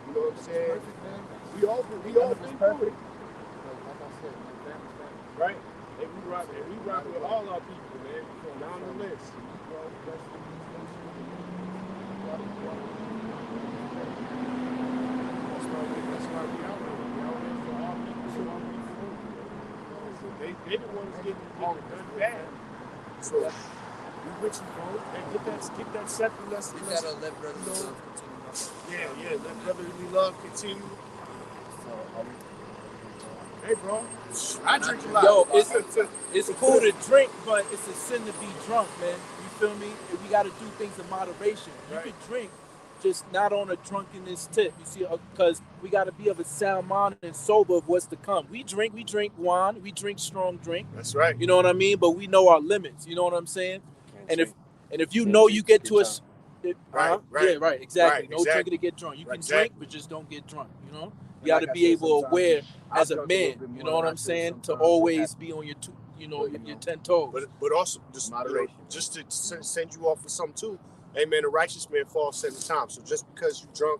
You know what I'm saying? perfect, man. We all been through it. Like I said, man, family's family. Right? And we rock with all our people, man. Down the list. That's why we out here. We out here for our people, so our people. They the ones getting done bad. So we with you, bro. And get that second lesson. We gotta let brothers love continue. Yeah, let brotherly love continue. Hey, bro. I drink a lot. Yo, it's cool to drink, but it's a sin to be drunk, man. You feel me? And we got to do things in moderation. You Right. can drink, just not on a drunkenness tip. You see, because we got to be of a sound mind and sober of what's to come. We drink wine, we drink strong drink. That's right. You know what I mean? But we know our limits. You know what I'm saying? And if you Can't know drink you to get get to a drunk. Right, right. Yeah, right, exactly. Right, No exactly. drinking to get drunk. You Right, can exactly. drink, but just don't get drunk. You know, And you got to like I be said, able sometimes aware I as a drunk a little man. bit You more know what than I'm I should saying? To sometimes. always be on your But, your 10 toes. But also just Moderation. just to send you off with something too. Hey man, a righteous man falls 7 times. So just because you drunk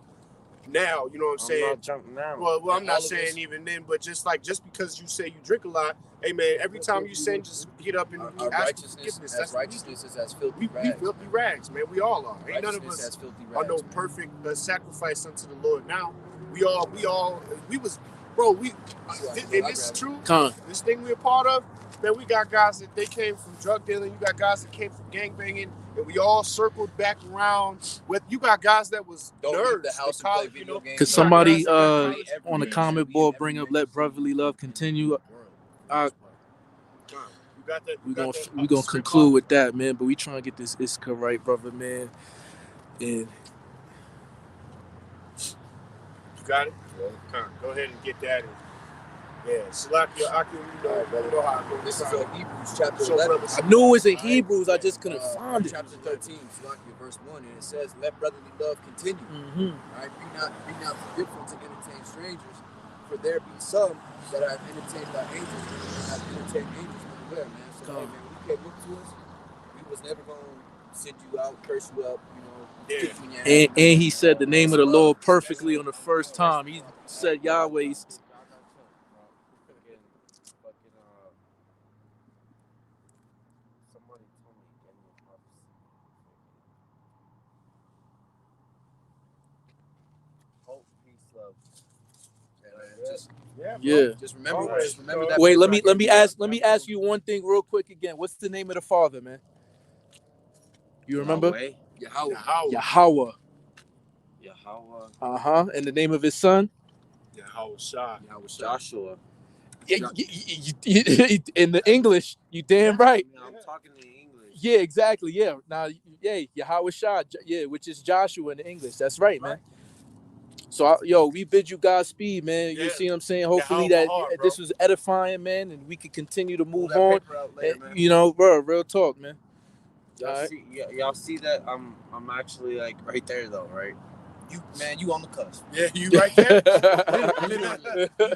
now, you know what I'm saying? I'm not jumping now. Well, I'm And not all of saying us- even then, but just because you say you drink a lot, hey man, every time you sin, just get up and Our ask for righteousn's forgiveness. as That's what righteousness is as filthy we rags. filthy rags, man. We all are. Ain't none of Righteousness us as filthy are rags. no man. perfect sacrifice unto the Lord. Now we was, bro. And this is true. Con. This thing we're a part of, man. We got guys that they came from drug dealing. You got guys that came from gangbanging, and we all circled back around. With you got guys that was Don't nerds. leave the house they and play call it, video games. Could You got somebody guys that got college on the degrees. comment board bring up "Let Brotherly Love Continue"? You got that. We gonna conclude with that, man. But we trying to get this Iska right, brother, man. And You got it. Go ahead and get that. Yeah, Salakia, Akim, you know how it goes. This is Hebrews chapter So 11. brothers- I knew it was in Hebrews. I just couldn't find it. Chapter 13, verse 1, and it says, "Let brotherly love continue." Mm-hmm. All right, be not forgetful to entertain strangers, for there be some that have entertained thy angels, and have entertained angels unaware, man. So hey, man, we can't look to us. We was never gonna send you out, curse you up, you know, Yeah. kick you in your ass, And man. he said the name of the Lord perfectly on the first time. He said Yahweh. Somebody told me get me props. Hope, peace, love. Yeah. Just remember Always. that. Wait, let me ask you one thing real quick again. What's the name of the Father, man? You remember? Yahweh. Yahweh. Yahweh. And the name of his son? Yahweh Shai. Joshua. In the English, you damn right. I mean, I'm talking in English. Yeah, exactly. Yeah. Now, yeah, Yahweh Shai. Yeah, which is Joshua in the English. That's right, man. So, we bid you Godspeed, man. You Yeah. see what I'm saying? Hopefully Yahweh that Bahar, this was edifying, man, and we could continue to move Pull that on. paper out later, man. You know, bro, real talk, man. Alright. Y'all see that I'm actually like right there though, right? You on the cusp. Yeah, you right there.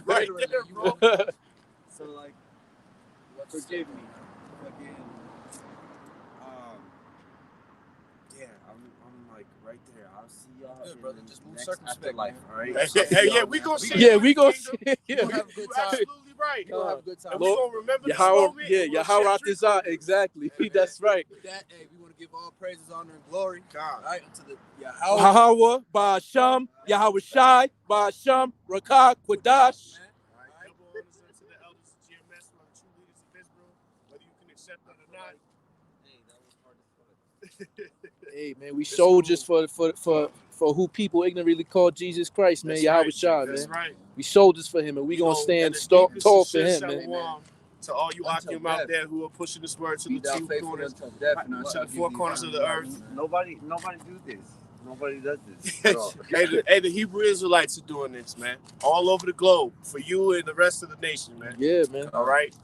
Right there, bro. So like, forgive me. Fucking, yeah, I'm like right there. I'll see y'all Good, in brother. the Just move next circumspect, afterlife, man. all right? Hey, yeah, we gonna see. Yeah, you we in gonna the kingdom. see. Yeah. We'll have a good You time. absolutely right. We'll have a good time. And we gonna remember this Yahweh, moment. yeah, and we'll Yahweh shed Atizah, drink exactly. That's right. With that, hey, we want to give all praises, honor, and glory. God. All right, unto the Yahweh. Yahweh, Ba'asham, Yahweh Shai, Ba'asham, Rakah, Quadash. All right, double honors unto the elders of GMS, who are the true leaders of Israel, whether you can accept that or not. Hey, that was hard as fuck. Hey, man, we soldiers for who people ignorantly call Jesus Christ, man. That's Yahweh right. Shai, That's man. right. We soldiers for him, and we You gonna know, stand and the tall deepest for sincere him, man. shalom to all you Until Akim out death. there who are pushing this word to Be the thou two faithful corners, until death, and I to shall the give four thee corners of the eternal earth. life. Nobody do this. Nobody does this at all. Hey, the Hebrew Israelites are doing this, man, all over the globe for you and the rest of the nation, man. Yeah, man. All right,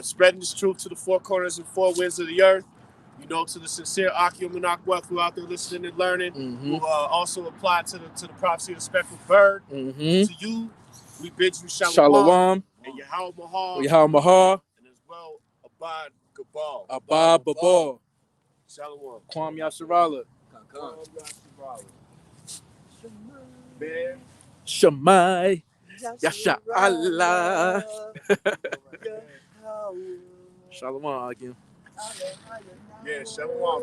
spreading this truth to the four corners and four winds of the earth. You know, to the sincere Akim and Akweth who out there listening and learning, Mm-hmm. who also apply to the prophecy of the speckled bird. Mm-hmm. To you, we bid you shalom, Shalom, and Yahweh Mahal, Yahweh Mahar, and as well Abad Gabal. Abba Babal, Shalom. Kwam Yasharala, Shammai, Yasha Allah. Shalom, Akim. Yeah, shalom.